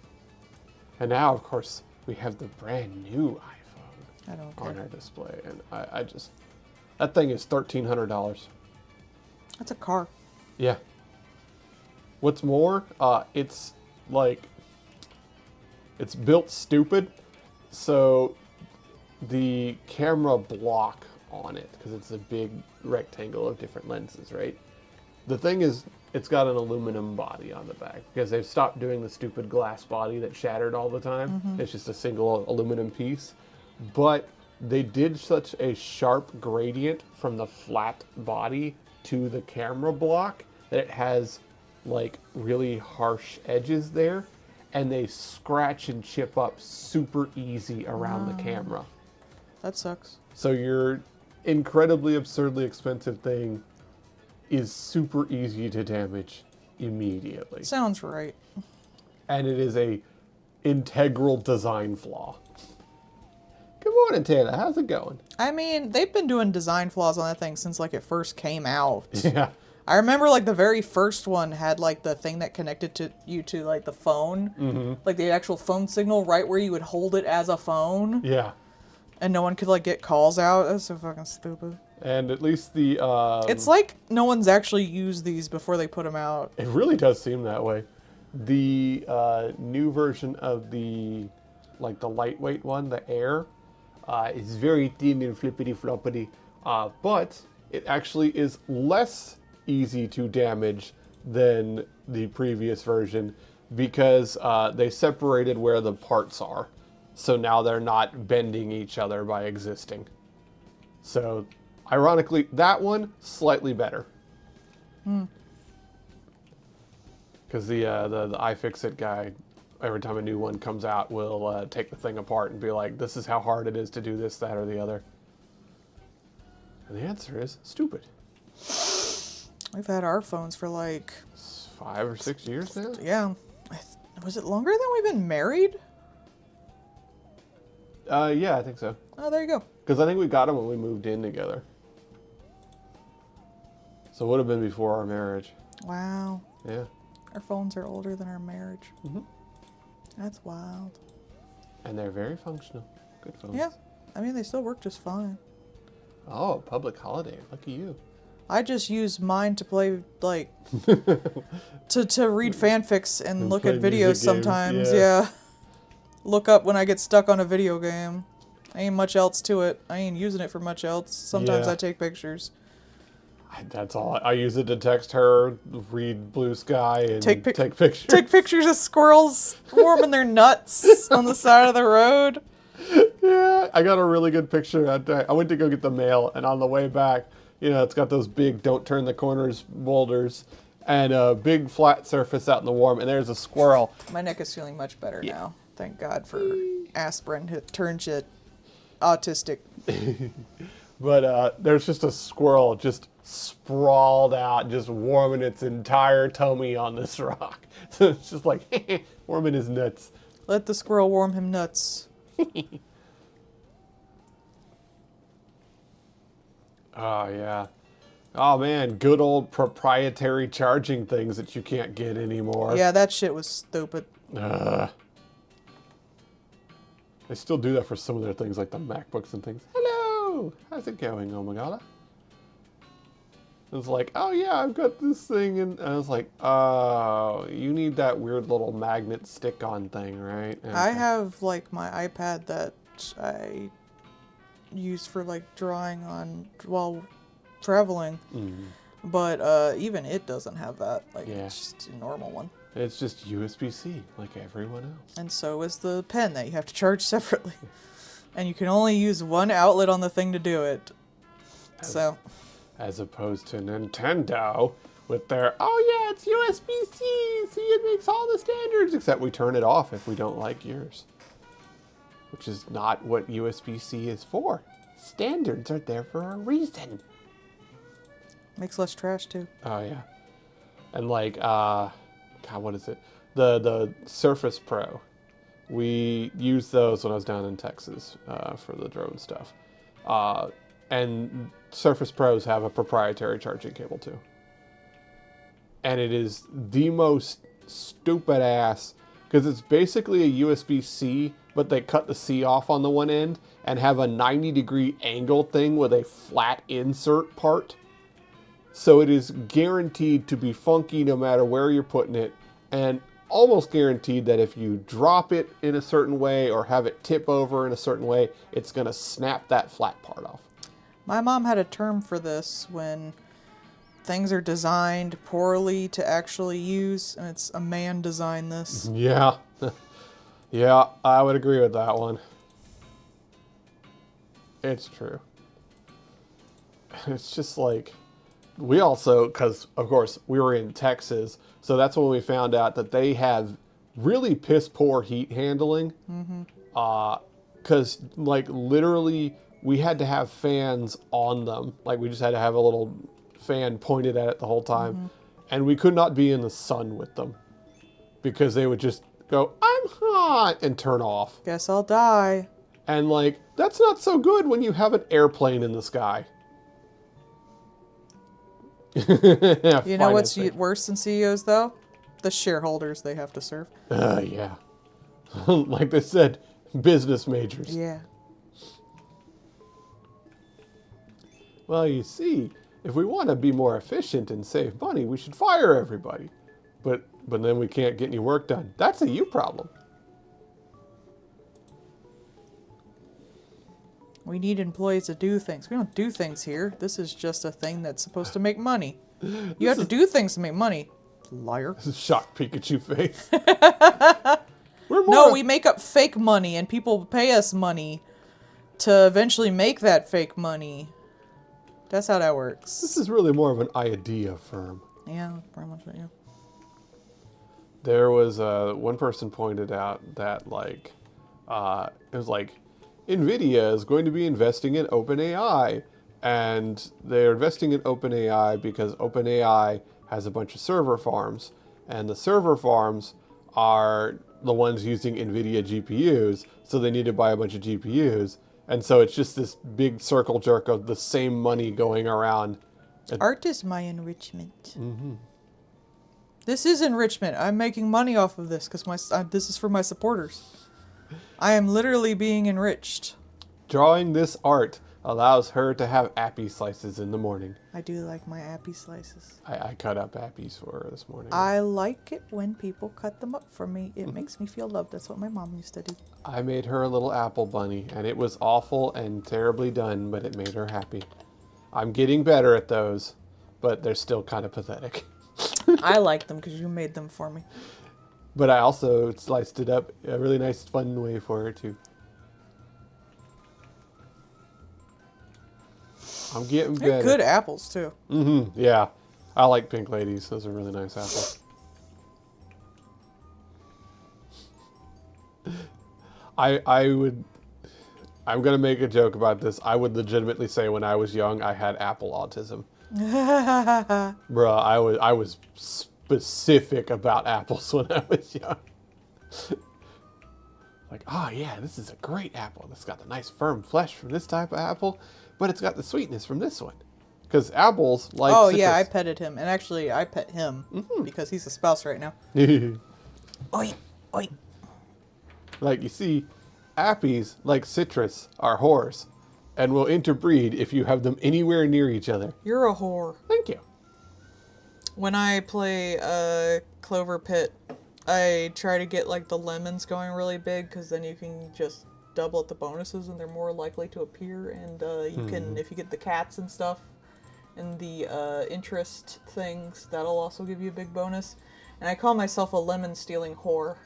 And now, of course, we have the brand new iPhone I don't on care. our display. And I just, that thing is $1,300. That's a car. Yeah. What's more, it's like, it's built stupid. So the camera block on it, because it's a big rectangle of different lenses, right? The thing is, it's got an aluminum body on the back because they've stopped doing the stupid glass body that shattered all the time. It's just a single aluminum piece. But they did such a sharp gradient from the flat body to the camera block that it has like really harsh edges there, and they scratch and chip up super easy around the camera. That sucks. So your incredibly absurdly expensive thing is super easy to damage immediately. Sounds right. And it is a integral design flaw. Good morning, Taylor. How's it going? I mean, they've been doing design flaws on that thing since like it first came out. Yeah. I remember like the very first one had like the thing that connected to you to like the phone, like the actual phone signal right where you would hold it as a phone, Yeah. and no one could like get calls out. That's so fucking stupid. And at least the It's like no one's actually used these before they put them out. it really does seem that way. The new version of the like the lightweight one, the Air, is very thin and flippity floppity, but it actually is less easy to damage than the previous version because they separated where the parts are. So now they're not bending each other by existing. So ironically, that one slightly better. Because the iFixit guy, every time a new one comes out, will take the thing apart and be like, this is how hard it is to do this, that, or the other. And the answer is stupid. We've had our phones for like... It's 5 or 6 years now? Yeah. Was it longer than we've been married? Yeah, I think so. Oh, there you go. Because I think we got them when we moved in together. So it would have been before our marriage. Wow. Yeah. Our phones are older than our marriage. Mm-hmm. That's wild. And they're very functional. Good phones. Yeah. I mean, they still work just fine. Oh, public holiday. Lucky you. I just use mine to play, like, to read fanfics and look play at music videos games, sometimes. yeah. Yeah. Look up when I get stuck on a video game. Ain't much else to it. I ain't using it for much else. Sometimes Yeah. I take pictures. That's all. I use it to text her, read Blue Sky, and Take take pic- pictures. Take pictures of squirrels warming their nuts on the side of the road. Yeah, I got a really good picture that day. I went to go get the mail, and on the way back, you know, it's got those big don't turn the corners boulders and a big flat surface out in the warm, and there's a squirrel. My neck is feeling much better now. Thank God for aspirin. It turns you autistic. But there's just a squirrel just sprawled out, just warming its entire tummy on this rock. So it's just like warming his nuts. Let the squirrel warm him nuts. Oh, yeah. Oh, man, good old proprietary charging things that you can't get anymore. Yeah, that shit was stupid. They still do that for some of their things, like the MacBooks and things. Hello! How's it going, Omagala? It's like, oh, yeah, I've got this thing. And I was like, oh, you need that weird little magnet stick-on thing, right? Okay. I have, like, my iPad that I use for, like, drawing on while traveling. But even it doesn't have that. Like, Yeah. it's just a normal one. It's just USB-C, like everyone else. And so is the pen that you have to charge separately. And you can only use one outlet on the thing to do it. So, As opposed to Nintendo with their, oh yeah, it's USB-C, see, it makes all the standards, except we turn it off if we don't like yours. Which is not what USB-C is for. Standards are there for a reason. makes less trash too. Oh yeah. And like, God, what is it? The Surface Pro. We used those when I was down in Texas for the drone stuff. And Surface Pros have a proprietary charging cable too. And it is the most stupid ass, because it's basically a USB-C, but they cut the C off on the one end and have a 90-degree angle thing with a flat insert part. So it is guaranteed to be funky no matter where you're putting it, and almost guaranteed that if you drop it in a certain way or have it tip over in a certain way, it's going to snap that flat part off. My mom had a term for this when things are designed poorly to actually use, and it's a man designed this. Yeah. Yeah, I would agree with that one. It's true. It's just like, we also, because of course we were in Texas, so that's when we found out that they have really piss poor heat handling. Because like literally we had to have fans on them. Like we just had to have a little fan pointed at it the whole time. And we could not be in the sun with them because they would just go, I'm hot, and turn off. Guess I'll die. And like, that's not so good when you have an airplane in the sky. You know what's worse than CEOs, though? The shareholders they have to serve. Yeah. Like they said, business majors. Yeah. Well, you see, if we want to be more efficient and save money, we should fire everybody. But then we can't get any work done. That's a you problem. We need employees to do things. We don't do things here. This is just a thing that's supposed to make money. You have to do things to make money. Liar. Shocked Pikachu face. No, we make up fake money and people pay us money to eventually make that fake money. That's how that works. This is really more of an idea firm. Yeah, pretty much, yeah. There was one person pointed out that like it was like NVIDIA is going to be investing in OpenAI, and they're investing in OpenAI because OpenAI has a bunch of server farms, and the server farms are the ones using NVIDIA GPUs, so they need to buy a bunch of GPUs. And so it's just this big circle jerk of the same money going around. Art is my enrichment. Mm-hmm. This is enrichment. I'm making money off of this because this is for my supporters. I am literally being enriched. Drawing this art allows her to have appy slices in the morning. I do like my appy slices. I cut up appies for her this morning. I like it when people cut them up for me. It makes me feel loved. That's what my mom used to do. I made her a little apple bunny, and it was awful and terribly done, but it made her happy. I'm getting better at those, but they're still kind of pathetic. I like them because you made them for me. But I also sliced it up a really nice, fun way for her, too. I'm getting better. They're good apples, too. Mm-hmm, yeah. I like pink ladies. Those are really nice apples. I'm going to make a joke about this. I would legitimately say when I was young, I had apple autism. Bruh, I was specific about apples when I was young. Like, oh yeah, this is a great apple. It's got the nice firm flesh from this type of apple, but it's got the sweetness from this one. Because apples like Oh citrus. yeah, I petted him. And actually, I pet him because he's a spouse right now. Oi, oi. Like, you see, appies, like citrus, are whores and will interbreed if you have them anywhere near each other. You're a whore. Thank you. When I play Clover Pit, I try to get like the lemons going really big because then you can just double up the bonuses and they're more likely to appear. And you can, if you get the cats and stuff and the interest things, that'll also give you a big bonus. And I call myself a lemon stealing whore.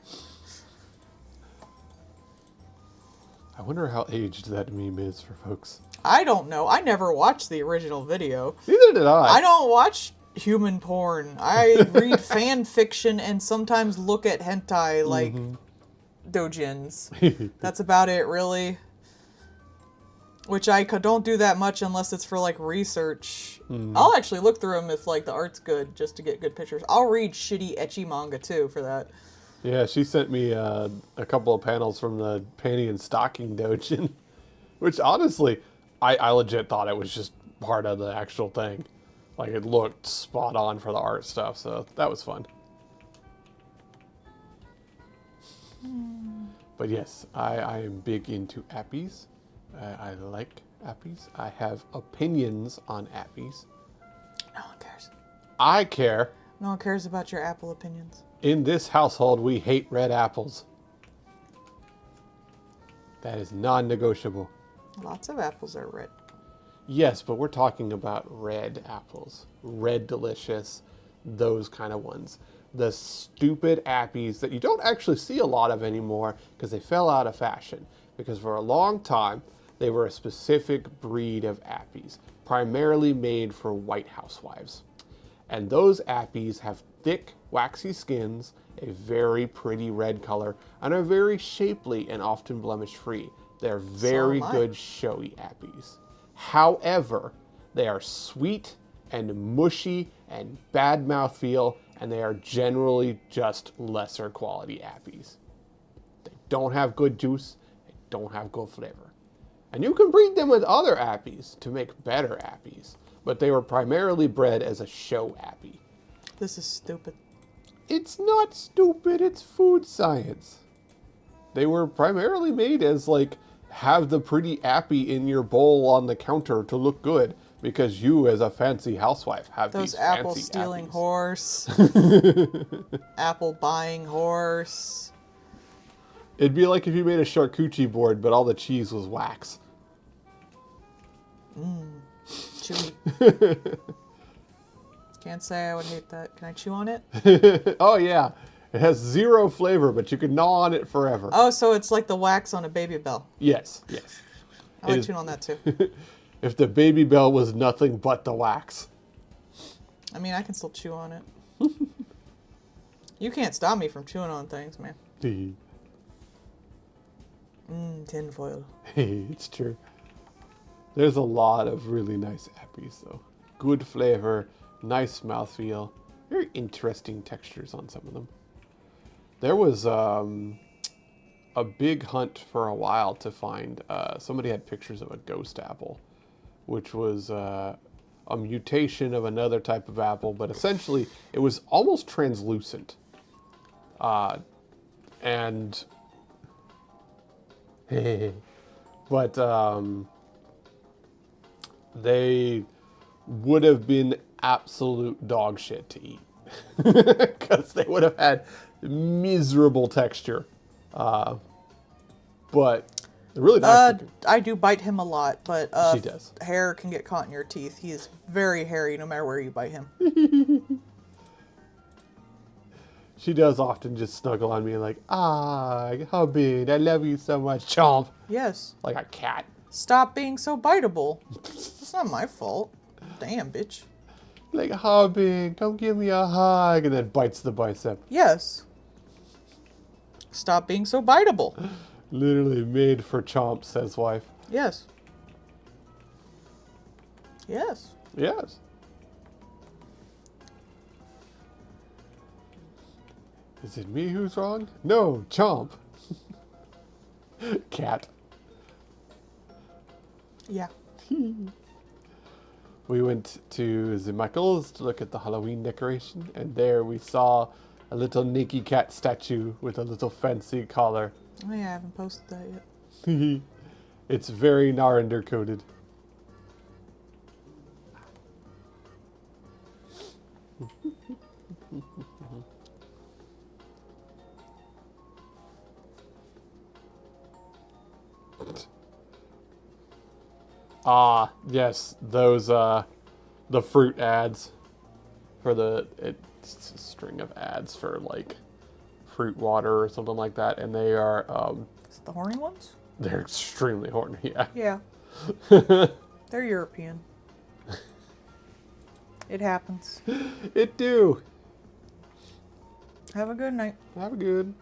I wonder how aged that meme is for folks. I don't know. I never watched the original video. Neither did I. I don't watch human porn. I read fan fiction and sometimes look at hentai like doujins. That's about it, really. Which I don't do that much unless it's for like research. I'll actually look through them if like the art's good, just to get good pictures. I'll read shitty ecchi manga too for that. Yeah, she sent me a couple of panels from the Panty and Stocking Doujin, which honestly, I legit thought it was just part of the actual thing. Like, it looked spot on for the art stuff, so that was fun. But yes, I am big into appies. I like appies. I have opinions on appies. No one cares. I care. No one cares about your apple opinions. In this household, we hate red apples. That is non-negotiable. Lots of apples are red. Yes, but we're talking about red apples. Red Delicious, those kind of ones. The stupid appies that you don't actually see a lot of anymore because they fell out of fashion. Because for a long time, they were a specific breed of appies, primarily made for white housewives. And those appies have thick, waxy skins, a very pretty red color, and are very shapely and often blemish-free. They're very good showy appies. However, they are sweet and mushy and bad mouthfeel, and they are generally just lesser quality appies. They don't have good juice, they don't have good flavor. And you can breed them with other appies to make better appies, but they were primarily bred as a show appy. This is stupid. It's not stupid, it's food science. They were primarily made as, like, have the pretty appy in your bowl on the counter to look good, because you, as a fancy housewife, have those these apple fancy stealing appies. horse. Apple buying horse. It'd be like if you made a charcuterie board, but all the cheese was wax. Chewy. Can't say I would hate that. Can I chew on it? Oh yeah, it has zero flavor, but you can gnaw on it forever. Oh, so it's like the wax on a Baby Bell. Yes, yes. I like chewing on that too. If the Baby Bell was nothing but the wax. I mean, I can still chew on it. You can't stop me from chewing on things, man. Tinfoil. It's true. There's a lot of really nice appies, though. Good flavor, nice mouthfeel, very interesting textures on some of them. There was a big hunt for a while to find. Somebody had pictures of a ghost apple, which was a mutation of another type of apple, but essentially it was almost translucent. And but they would have been absolute dog shit to eat because they would have had miserable texture. But they're really nice. I do bite him a lot, but She does. hair can get caught in your teeth. He is very hairy no matter where you bite him. She does often just snuggle on me like, ah, hubby, I love you so much, chomp. Yes. Like a cat. Stop being so biteable. It's not my fault. Damn, bitch. Like, hubby, come give me a hug, and then bites the bicep. Yes. Stop being so biteable. Literally made for chomp, says wife. Yes. Yes. Yes. Is it me who's wrong? No, chomp. Cat. Yeah. We went to the Michaels to look at the Halloween decoration, and there we saw a little Nikki cat statue with a little fancy collar. Oh yeah, I haven't posted that yet. It's very Narander coated. Ah, yes, those the fruit ads for it's a string of ads for like fruit water or something like that, and they are Is it the horny ones? they're extremely horny. Yeah. Yeah. They're European. It happens. It do. Have a good night. Have a good.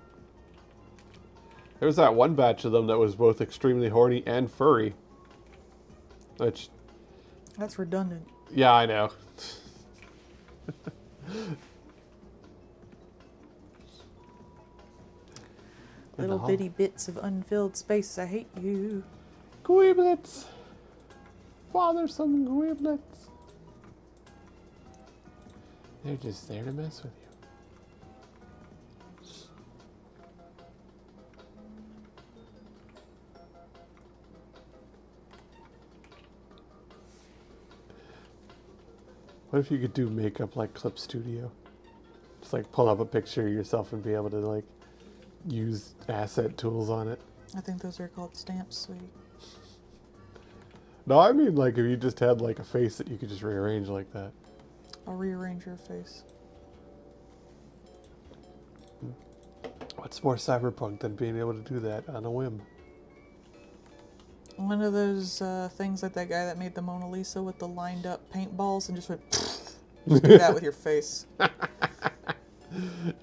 There was that one batch of them that was both extremely horny and furry. Which, That's redundant. yeah, I know. Little bitty bits of unfilled space. I hate you. Gweeblets. Bothersome gweeblets. They're just there to mess with you. What if you could do makeup like Clip Studio? Just like pull up a picture of yourself and be able to like use asset tools on it. I think those are called stamps, sweetie. No, I mean like if you just had like a face that you could just rearrange like that. I'll rearrange your face. What's more cyberpunk than being able to do that on a whim? One of those things like that guy that made the Mona Lisa with the lined up paintballs and just went just do that with your face.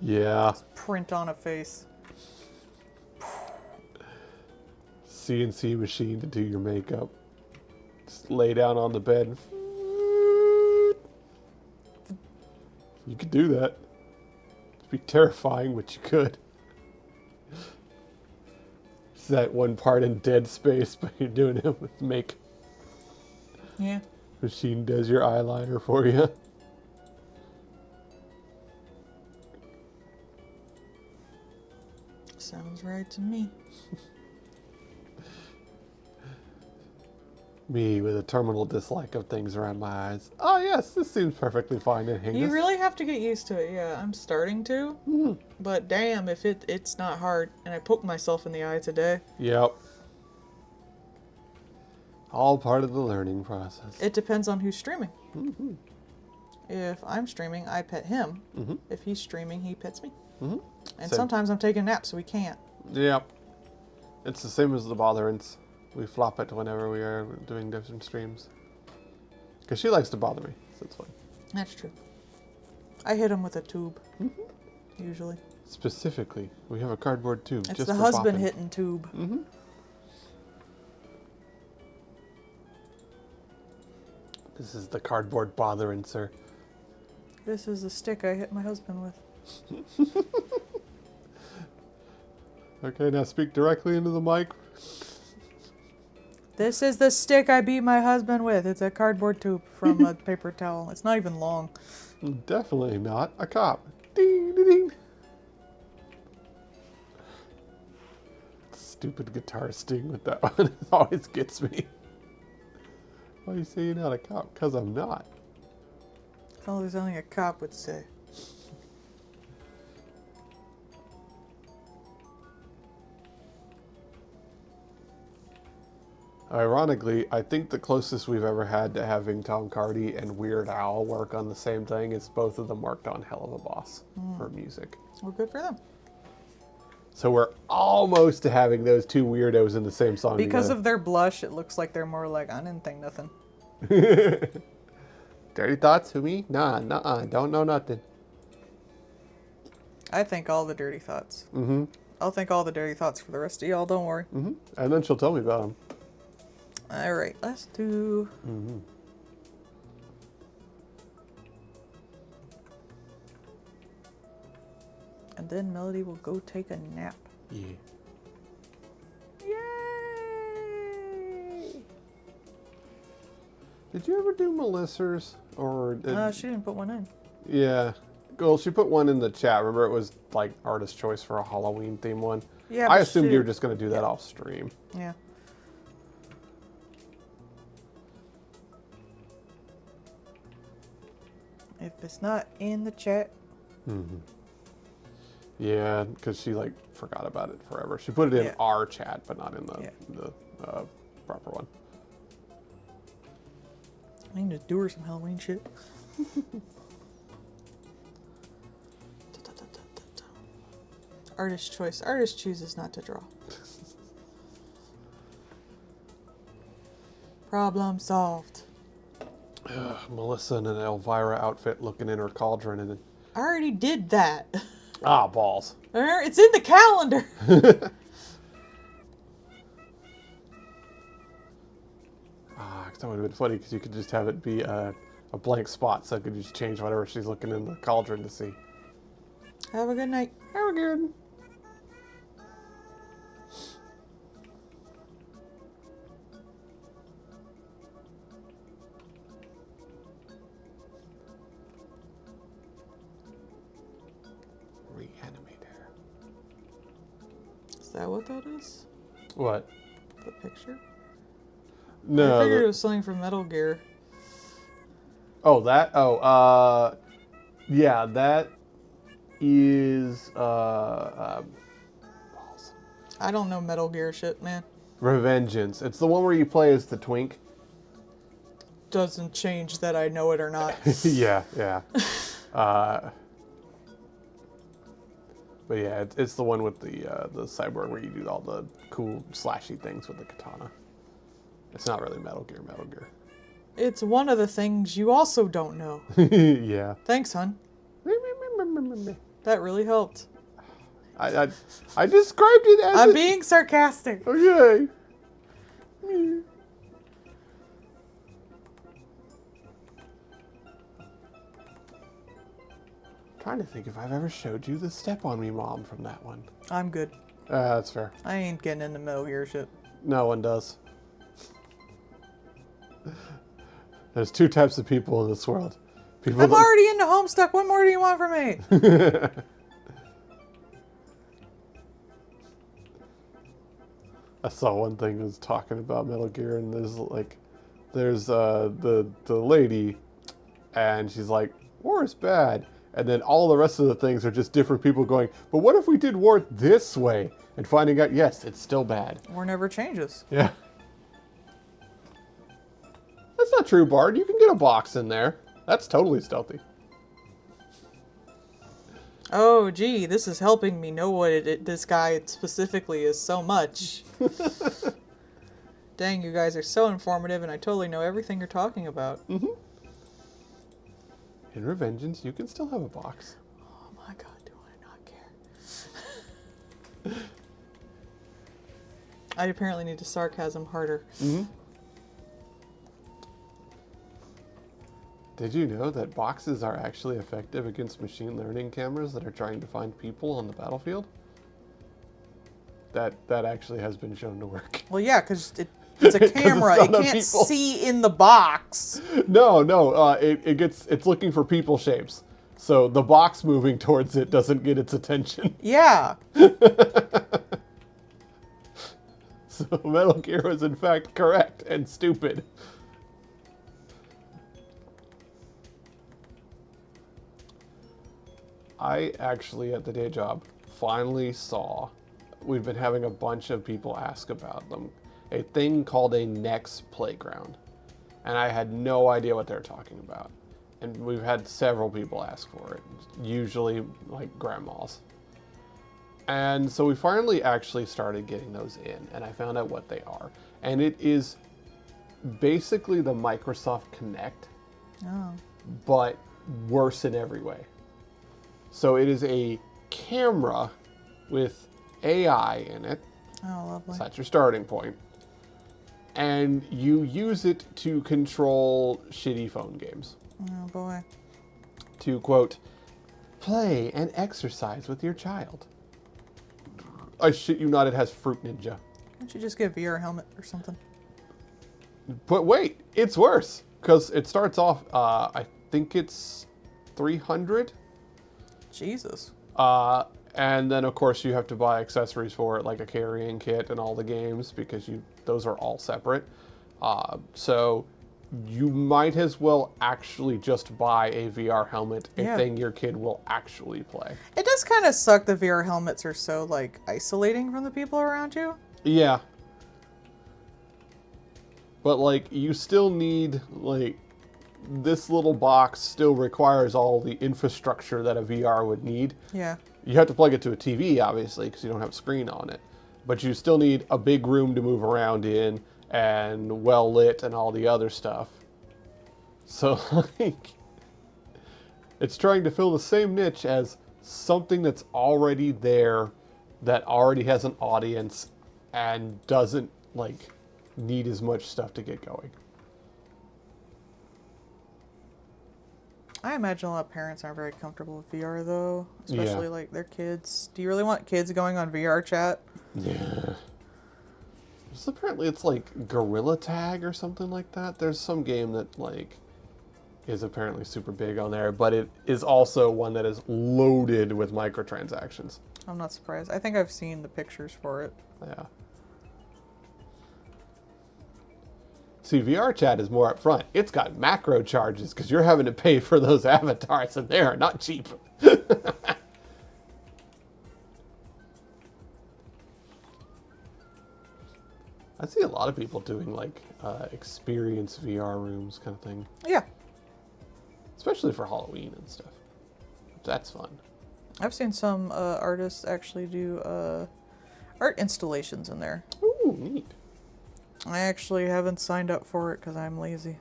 Yeah. Print on a face. CNC machine to do your makeup. Just lay down on the bed. You could do that. It'd be terrifying, but you could. It's that one part in Dead Space, but you're doing it with make. Yeah. Machine does your eyeliner for you. Sounds right to me. Me with a terminal dislike of things around my eyes. Oh yes, this seems perfectly fine in Hingis. You really have to get used to it. Yeah, I'm starting to. Mhm. But damn, if it's not hard. And I poke myself in the eye today. Yep. All part of the learning process. It depends on who's streaming. Mm-hmm. If I'm streaming, I pet him. Mm-hmm. If he's streaming, he pets me. Mm-hmm. And Same. sometimes I'm taking naps, so we can't. Yep. It's the same as the botherance. We flop it whenever we are doing different streams. Because she likes to bother me, so it's fine. That's true. I hit him with a tube. Usually. Specifically, we have a cardboard tube. It's just the for husband bopping. hitting tube. Mm-hmm. This is the cardboard bothering, sir. This is the stick I hit my husband with. Okay, now speak directly into the mic. This is the stick I beat my husband with. It's a cardboard tube from a paper towel. It's not even long. Definitely not a cop. Ding, ding, ding. Stupid guitar sting with that one. It always gets me. Why you say you're not a cop? Because I'm not. That's all there's only a cop would say. Ironically, I think the closest we've ever had to having Tom Cardy and Weird Al work on the same thing is both of them worked on Hell of a Boss for music. Well, good for them. So we're almost to having those two weirdos in the same song Because together. of their blush, it looks like they're more like, I didn't think nothing. Dirty thoughts to me? Nah, don't know nothing. I think all the dirty thoughts. Mm-hmm. I'll think all the dirty thoughts for the rest of y'all, don't worry. Mm-hmm. And then she'll tell me about them. Alright, let's do... Mm-hmm. And then Melody will go take a nap. Yeah. Yay! Did you ever do Melissa's? Or She didn't put one in. yeah. Well, she put one in the chat. Remember, it was like artist choice for a Halloween theme one. Yeah, I but assumed she- you were just going to do that off stream. Yeah. If it's not in the chat, Mm-hmm. Yeah, because she like forgot about it forever. She put it in Yeah. our chat, but not in the Yeah. proper one. I need to do her some Halloween shit. Artist choice. Artist chooses not to draw. Problem solved. Melissa in an Elvira outfit looking in her cauldron and then, I already did that. balls. It's in the calendar. That would have been funny because you could just have it be a blank spot, so I could just change whatever she's looking in the cauldron to see. Have a good night. Have a good. Reanimator. Is that what that is? What? The picture? No. I figured it was something from Metal Gear. Oh, that? Oh, yeah, that is, balls. I don't know Metal Gear shit, man. Revengeance. It's the one where you play as the twink. Doesn't change that I know it or not. Yeah. But yeah, it's the one with the cyborg where you do all the cool slashy things with the katana. It's not really Metal Gear. It's one of the things you also don't know. Yeah. Thanks, hon. That really helped. I described it as I'm being sarcastic. Okay. Trying to think if I've ever showed you the Step on Me Mom from that one. I'm good. That's fair. I ain't getting into Metal Gear shit. No one does. There's two types of people in this world. People I'm that- already into Homestuck. What more do you want from me? I saw one thing that was talking about Metal Gear, and there's the lady, and she's like, war is bad, and then all the rest of the things are just different people going, but what if we did war this way, and finding out, yes, it's still bad. War never changes. Yeah. That's not true, Bard. You can get a box in there. That's totally stealthy. Oh, gee, this is helping me know what this guy specifically is so much. Dang, you guys are so informative, and I totally know everything you're talking about. Mm-hmm. In Revengeance, you can still have a box. Oh my god, do I not care. I apparently need to sarcasm harder. Mm-hmm. Did you know that boxes are actually effective against machine learning cameras that are trying to find people on the battlefield? That actually has been shown to work. Well, yeah, because it's a camera. It can't see in the box. No, it's looking for people shapes. So the box moving towards it doesn't get its attention. Yeah. So Metal Gear was in fact correct and stupid. I actually, at the day job, finally saw, we've been having a bunch of people ask about them, a thing called a Next Playground. And I had no idea what they were talking about. And we've had several people ask for it, usually like grandmas. And so we finally actually started getting those in, and I found out what they are. And it is basically the Microsoft Kinect, but worse in every way. So it is a camera with AI in it. Oh, lovely. So that's your starting point. And you use it to control shitty phone games. Oh, boy. To, quote, play and exercise with your child. I shit you not, it has Fruit Ninja. Why don't you just get a VR helmet or something? But wait, it's worse. Because it starts off, I think it's 300. Jesus. And then, of course, you have to buy accessories for it, like a carrying kit and all the games, because those are all separate. So you might as well actually just buy a VR helmet, a thing your kid will actually play. It does kind of suck the VR helmets are so, like, isolating from the people around you. Yeah. But, like, you still need, like, this little box still requires all the infrastructure that a VR would need. Yeah. You have to plug it to a TV, obviously, because you don't have a screen on it. But you still need a big room to move around in, and well lit and all the other stuff. So, like, it's trying to fill the same niche as something that's already there, that already has an audience, and doesn't, like, need as much stuff to get going. I imagine a lot of parents aren't very comfortable with VR, though. Especially, like, their kids. Do you really want kids going on VR chat? Yeah. So apparently it's like Gorilla Tag or something like that. There's some game that, like, is apparently super big on there, but it is also one that is loaded with microtransactions. I'm not surprised. I think I've seen the pictures for it. Yeah. See, VR chat is more up front. It's got macro charges because you're having to pay for those avatars, and they are not cheap. I see a lot of people doing, like, experience VR rooms kind of thing. Yeah. Especially for Halloween and stuff. That's fun. I've seen some artists actually do art installations in there. Ooh, neat. I actually haven't signed up for it because I'm lazy.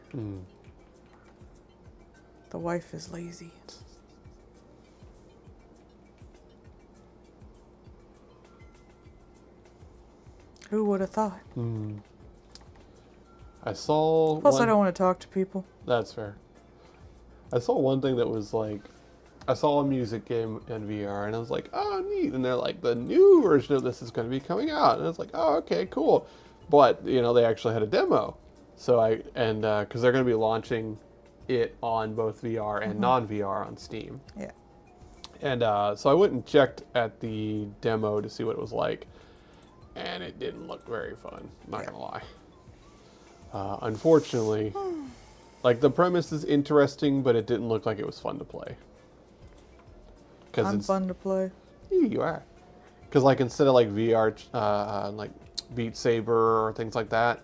The wife is lazy. Who would have thought? I saw. Plus, I don't want to talk to people. That's fair. I saw one thing that was like, I saw a music game in VR, and I was like, oh, neat. And they're like, the new version of this is going to be coming out. And I was like, oh, okay, cool. But, you know, they actually had a demo. So because they're going to be launching it on both VR and non-VR on Steam. Yeah. And so I went and checked at the demo to see what it was like. And it didn't look very fun, not gonna lie. Unfortunately, like, the premise is interesting, but it didn't look like it was fun to play. I'm fun to play. Yeah, you are. Because, like, instead of, like, VR, like Beat Saber or things like that,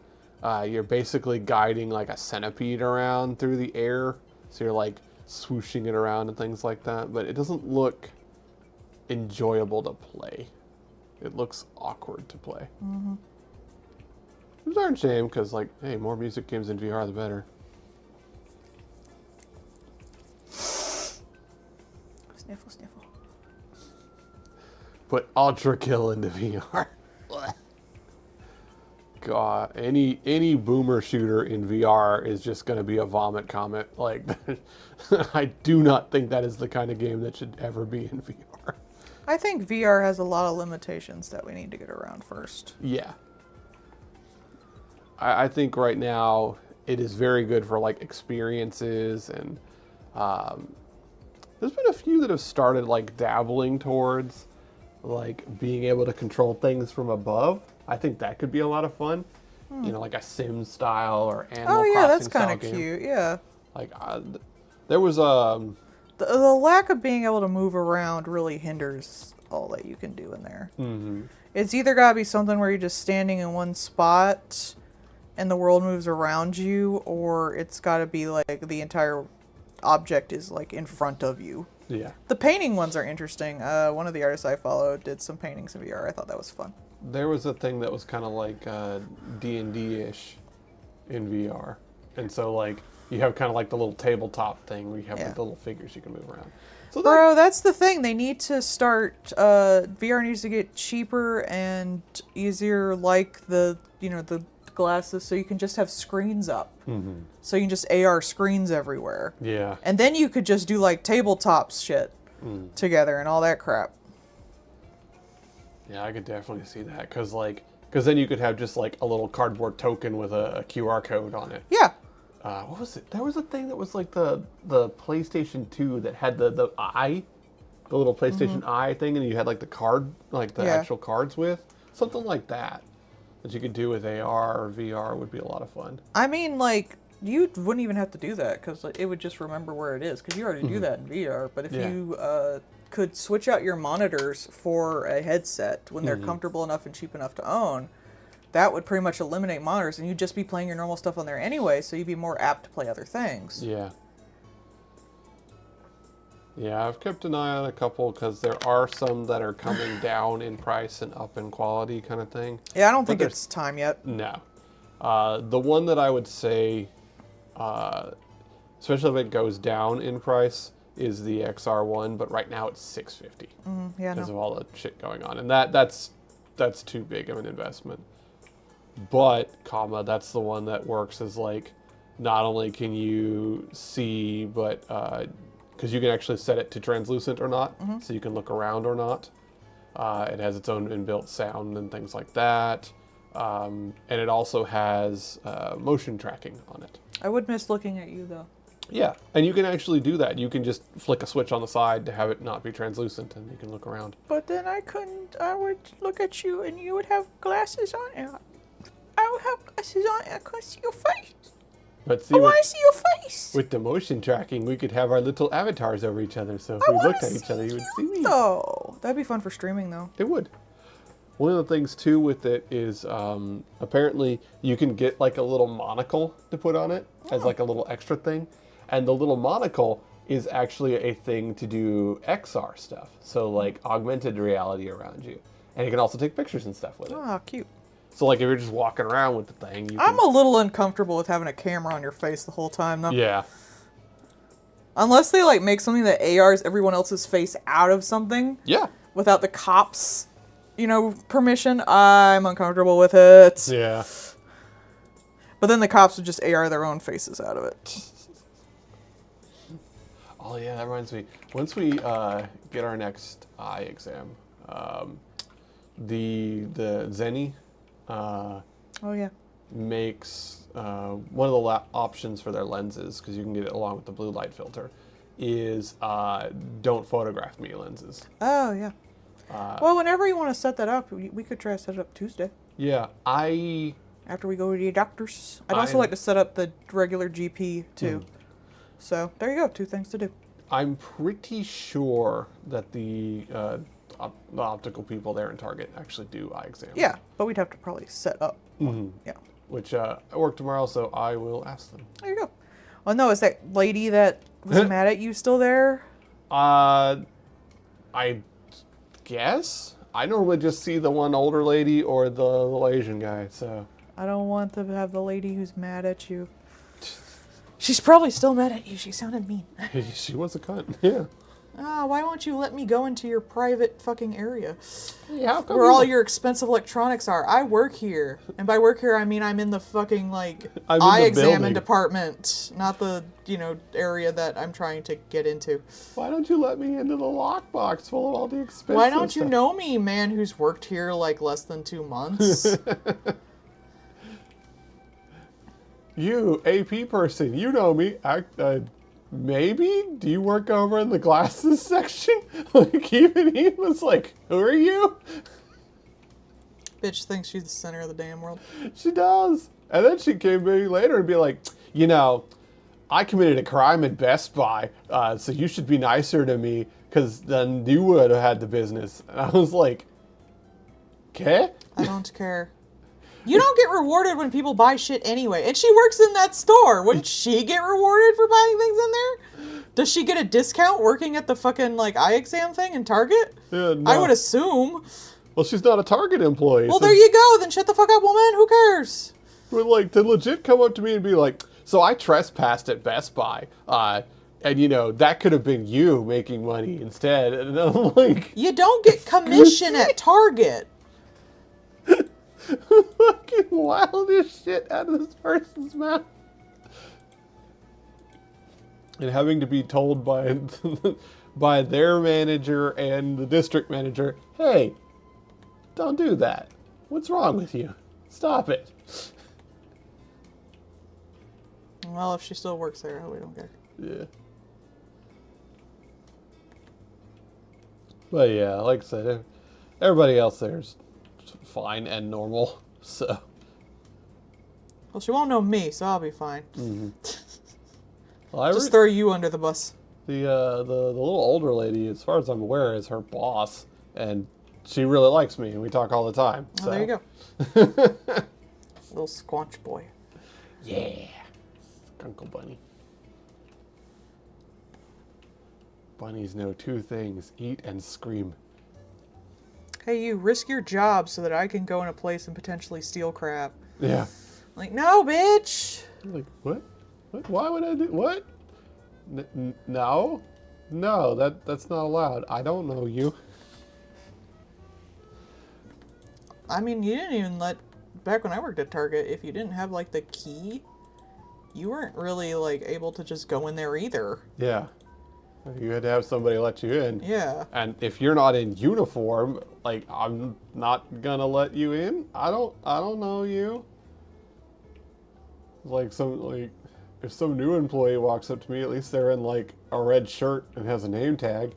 you're basically guiding, like, a centipede around through the air. So you're, like, swooshing it around and things like that. But it doesn't look enjoyable to play. It looks awkward to play. It's a shame, because, like, hey, more music games in VR, the better. Sniffle, sniffle. Put Ultra Kill into VR. God, any boomer shooter in VR is just going to be a vomit comet. Like, I do not think that is the kind of game that should ever be in VR. I think VR has a lot of limitations that we need to get around first. Yeah. I think right now it is very good for like experiences, and there's been a few that have started like dabbling towards like being able to control things from above. I think that could be a lot of fun. You know, like a Sim style or Animal Oh yeah, Crossing that's style kind of game. cute. Yeah. Like there was The lack of being able to move around really hinders all that you can do in there. mm-hmm. It's either got to be something where you're just standing in one spot and the world moves around you, or it's got to be like the entire object is like in front of you. Yeah. The painting ones are interesting. One of the artists I follow did some paintings in VR. I thought that was fun. There was a thing that was kind of like D&D-ish in VR. And so, like, you have kind of like the little tabletop thing where you have Yeah. like the little figures you can move around. So Bro, that's the thing. They need to start, VR needs to get cheaper and easier, like the glasses, so you can just have screens up. Mm-hmm. So you can just AR screens everywhere. Yeah. And then you could just do like tabletops shit together and all that crap. Yeah, I could definitely see that. Because then you could have just like a little cardboard token with a QR code on it. Yeah. What was it? There was a thing that was like the PlayStation 2 that had the eye, the little PlayStation Eye thing, and you had like the card, like the Yeah. actual cards with. Something like that you could do with AR or VR would be a lot of fun. I mean, like, you wouldn't even have to do that because it would just remember where it is because you already do that in VR. But if Yeah. you could switch out your monitors for a headset when they're comfortable enough and cheap enough to own, that would pretty much eliminate monitors and you'd just be playing your normal stuff on there anyway, so you'd be more apt to play other things. Yeah. Yeah, I've kept an eye on a couple because there are some that are coming down in price and up in quality kind of thing. Yeah, I don't think there's- it's time yet. No. The one that I would say, especially if it goes down in price, is the XR1, but right now it's $650 Yeah, because no. of all the shit going on. And that's too big of an investment. But, that's the one that works as like, not only can you see, but because you can actually set it to translucent or not, so you can look around or not. It has its own inbuilt sound and things like that. And it also has motion tracking on it. I would miss looking at you though. Yeah, and you can actually do that. You can just flick a switch on the side to have it not be translucent, and you can look around. But then I would look at you and you would have glasses on. I would have glasses on and I couldn't see your face. But see, I want to see your face. with the motion tracking, we could have our little avatars over each other. So if I we wanna looked at each other, you would see me. though. That'd be fun for streaming though. It would. One of the things too with it is apparently you can get like a little monocle to put on it as like a little extra thing, and the little monocle is actually a thing to do XR stuff. So like augmented reality around you, and you can also take pictures and stuff with it. Oh, cute. So like if you're just walking around with the thing, you I'm can, a little uncomfortable with having a camera on your face the whole time though. yeah. Unless they like make something that ARs everyone else's face out of something Yeah. without the cops, permission, I'm uncomfortable with it. Yeah. But then the cops would just AR their own faces out of it. Oh yeah, that reminds me. Once we get our next eye exam, the Zenny Oh yeah. makes one of the options for their lenses, because you can get it along with the blue light filter, is don't photograph me lenses. Oh yeah. Well, whenever you want to set that up, we could try to set it up Tuesday Yeah, after we go to the doctors. I'd also I'm- like to set up the regular GP too. So there you go, 2 things to do. I'm pretty sure that the optical people there in Target actually do eye exams. Yeah, but we'd have to probably set up. Yeah. Which I work tomorrow, so I will ask them. There you go. Oh no, is that lady that was mad at you still there? I guess. I normally just see the one older lady or the little Asian guy, so. I don't want to have the lady who's mad at you. She's probably still mad at you. She sounded mean. She was a cunt, yeah. Ah, why won't you let me go into your private fucking area? Hey, how come Where you all your expensive electronics are. I work here. And by work here, I mean I'm in the fucking, like, I'm in eye the examine building. department. Not the, area that I'm trying to get into. Why don't you let me into the lockbox full of all the expensive Why don't you stuff? know me, man who's worked here, like, less than 2 months? You, AP person, you know me. Maybe? Do you work over in the glasses section? Like, even he was like, who are you? Bitch thinks she's the center of the damn world. She does. And then she came to me later and be like, I committed a crime at Best Buy, so you should be nicer to me, because then you would have had the business. And I was like, okay? I don't care. You don't get rewarded when people buy shit anyway. And she works in that store. Wouldn't she get rewarded for buying things in there? Does she get a discount working at the fucking, like, eye exam thing in Target? Yeah, no. I would assume. Well, she's not a Target employee. Well, so there you go. Then shut the fuck up, woman. Who cares? But, like, to legit come up to me and be like, so I trespassed at Best Buy, and, that could have been you making money instead. And I'm like, You don't get commission at Target. fucking wildest shit out of this person's mouth. And having to be told by by their manager and the district manager, hey, don't do that. What's wrong with you? Stop it. Well, if she still works there, we don't care. Yeah. But yeah, like I said, everybody else there's fine and normal, so. Well, she won't know me, so I'll be fine. Well, Just throw you under the bus. the little older lady, as far as I'm aware, is her boss, and she really likes me, and we talk all the time. Oh, So. there you go. Little squanch boy. Yeah. Uncle Bunny. Bunnies know two things: eat and scream. Hey, you, risk your job so that I can go in a place and potentially steal crap. Yeah. Like, no, bitch. I'm like, what? What? Why would I do what? No, that's not allowed. I don't know you. I mean, you didn't even back when I worked at Target, if you didn't have, like, the key, you weren't really, like, able to just go in there either. Yeah. You had to have somebody let you in. Yeah. And if you're not in uniform, like, I'm not gonna let you in. I don't know you. Like if some new employee walks up to me, at least they're in like a red shirt and has a name tag.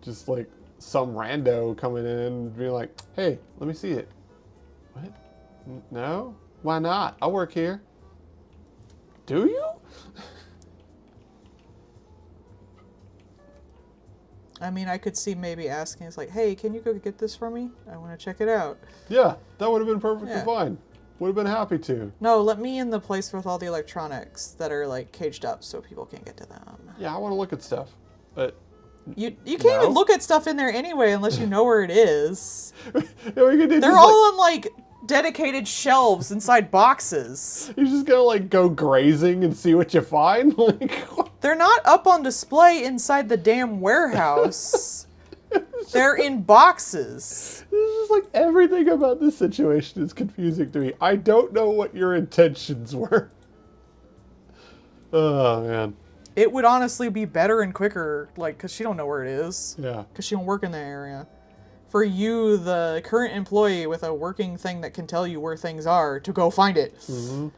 Just like some rando coming in and being like, hey, let me see it. What? No? Why not? I work here. Do you? I mean, I could see maybe asking, it's like, hey, can you go get this for me? I want to check it out. Yeah, that would have been perfectly Yeah. fine. Would have been happy to. No, let me in the place with all the electronics that are, like, caged up so people can't get to them. Yeah, I want to look at stuff. But You can't No. even look at stuff in there anyway unless you know where it is. yeah, we could do They're just, all on, like, dedicated shelves inside boxes. you're just gonna like go grazing and see what you find? Like what? They're not up on display inside the damn warehouse. They're in boxes. This is like everything about this situation is confusing to me. I don't know what your intentions were. Oh man. It would honestly be better and quicker, like, because she don't know where it is. Yeah. Because she don't work in that area. For you, the current employee with a working thing that can tell you where things are, to go find it. Mm-hmm.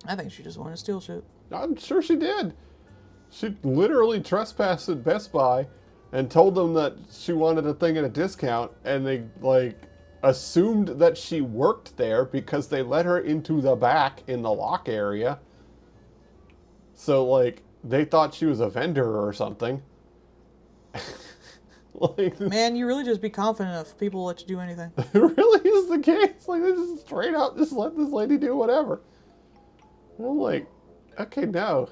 I think she just wanted to steal shit. I'm sure she did. She literally trespassed at Best Buy and told them that she wanted a thing at a discount, and they like assumed that she worked there because they let her into the back in the lock area. So like they thought she was a vendor or something. Like Man, you really just be confident if people let you do anything. it really is the case. Like they just straight up just let this lady do whatever. And I'm like, okay, no,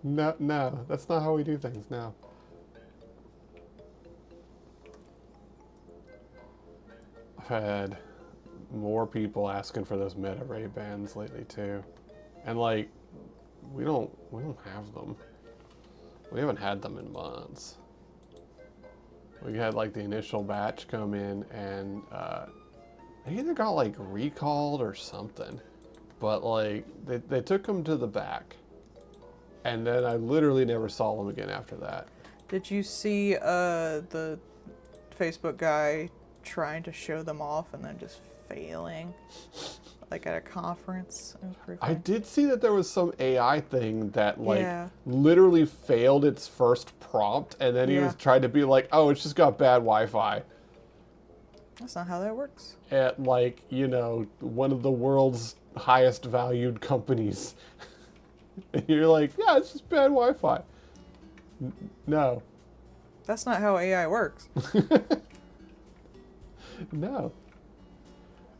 that's not how we do things now. I've had more people asking for those Meta Ray-Bans lately too, and like we don't have them. We haven't had them in months. We had like the initial batch come in and they either got like recalled or something. But like they took them to the back. And then I literally never saw them again after that. Did you see the Facebook guy trying to show them off and then just failing? Like at a conference. It was pretty funny. I did see that there was some AI thing that like Yeah. literally failed its first prompt, and then he Yeah. was trying to be like, "Oh, it's just got bad Wi-Fi." That's not how that works. At like, you know, one of the world's highest valued companies. And you're like, "Yeah, it's just bad Wi-Fi." No. That's not how AI works. No.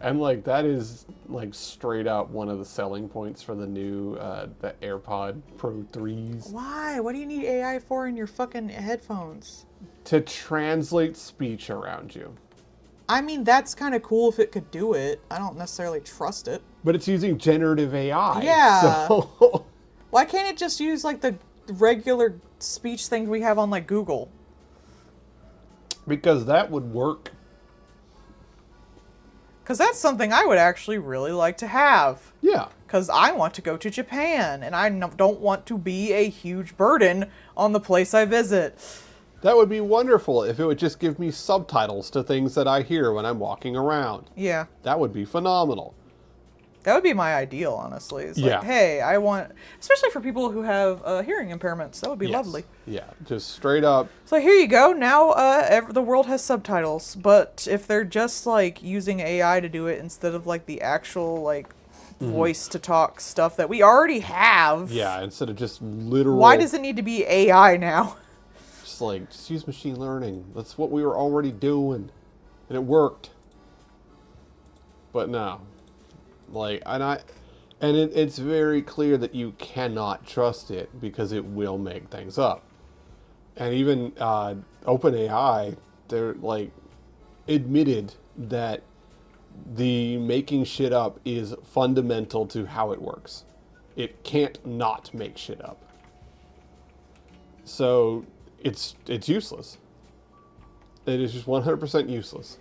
And like that is like straight out one of the selling points for the new the AirPod Pro 3s. Why? What do you need AI for in your fucking headphones? To translate speech around you. I mean, that's kind of cool if it could do it. I don't necessarily trust it. But it's using generative AI. Yeah. So Why can't it just use like the regular speech things we have on like Google? because that would work. Because that's something I would actually really like to have. Yeah. Because I want to go to Japan, and I don't want to be a huge burden on the place I visit. That would be wonderful if it would just give me subtitles to things that I hear when I'm walking around. Yeah. That would be phenomenal. That would be my ideal, honestly. It's Yeah. like, hey, I want... Especially for people who have hearing impairments. That would be Yes. lovely. Yeah, just straight up. So here you go. Now the world has subtitles. But if they're just, like, using AI to do it instead of, like, the actual, like, voice-to-talk stuff that we already have... Yeah, instead of just literal. Why does it need to be AI now? Just use machine learning. That's what we were already doing, and it worked. But no, it's very clear that you cannot trust it because it will make things up. And even OpenAI, they're like admitted that the making shit up is fundamental to how it works. It can't not make shit up. So it's useless. It is just 100% useless.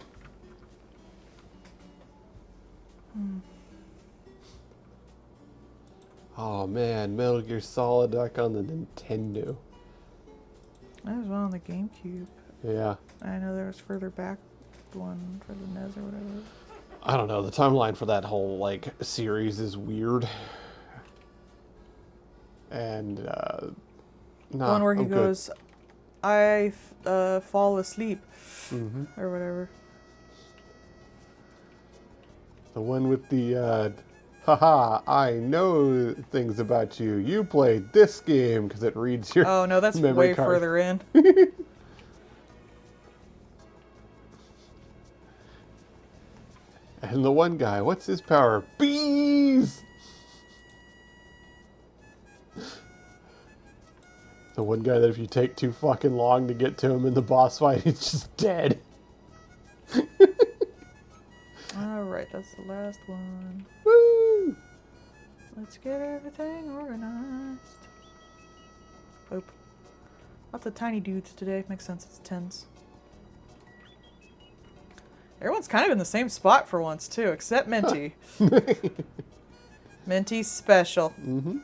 Oh man, Metal Gear Solid back on the Nintendo. That was one on the GameCube. Yeah. I know there was further back one for the NES or whatever. I don't know, the timeline for that whole like series is weird. And The one where he I'm good. goes, I fall asleep, Mm-hmm. or whatever. The one with the haha, I know things about you. You played this game because it reads your Oh no, that's memory way card. further in. And the one guy, what's his power? Bees! The one guy that if you take too fucking long to get to him in the boss fight, he's just dead. Alright, that's the last one. Woo! Let's get everything organized. Oop. Lots of tiny dudes today. Makes sense, it's tens. Everyone's kind of in the same spot for once, too, except Minty. Minty's special. Mm-hmm.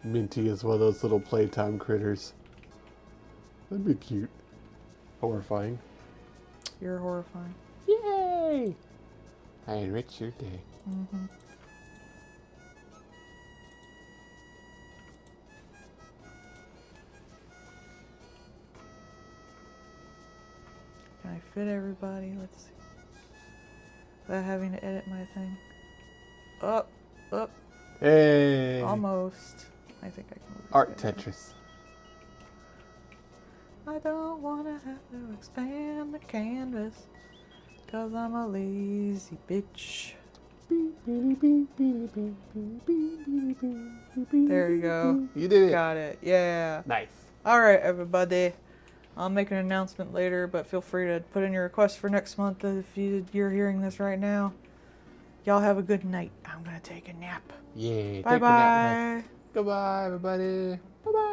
Minty is one of those little playtime critters. That'd be cute. Horrifying. You're horrifying. Yay! I enrich your day. Mm-hmm. Can I fit everybody? Let's see. Without having to edit my thing. Up, up, Hey! almost. I think I can move. Art this guy. Tetris. I don't wanna have to expand the canvas, 'cause I'm a lazy bitch. There you go. You did it. Got it. Yeah. Nice. Alright, everybody. I'll make an announcement later, but feel free to put in your request for next month if you're hearing this right now. Y'all have a good night. I'm gonna take a nap. Yeah. Bye bye. Goodbye, everybody. Bye bye.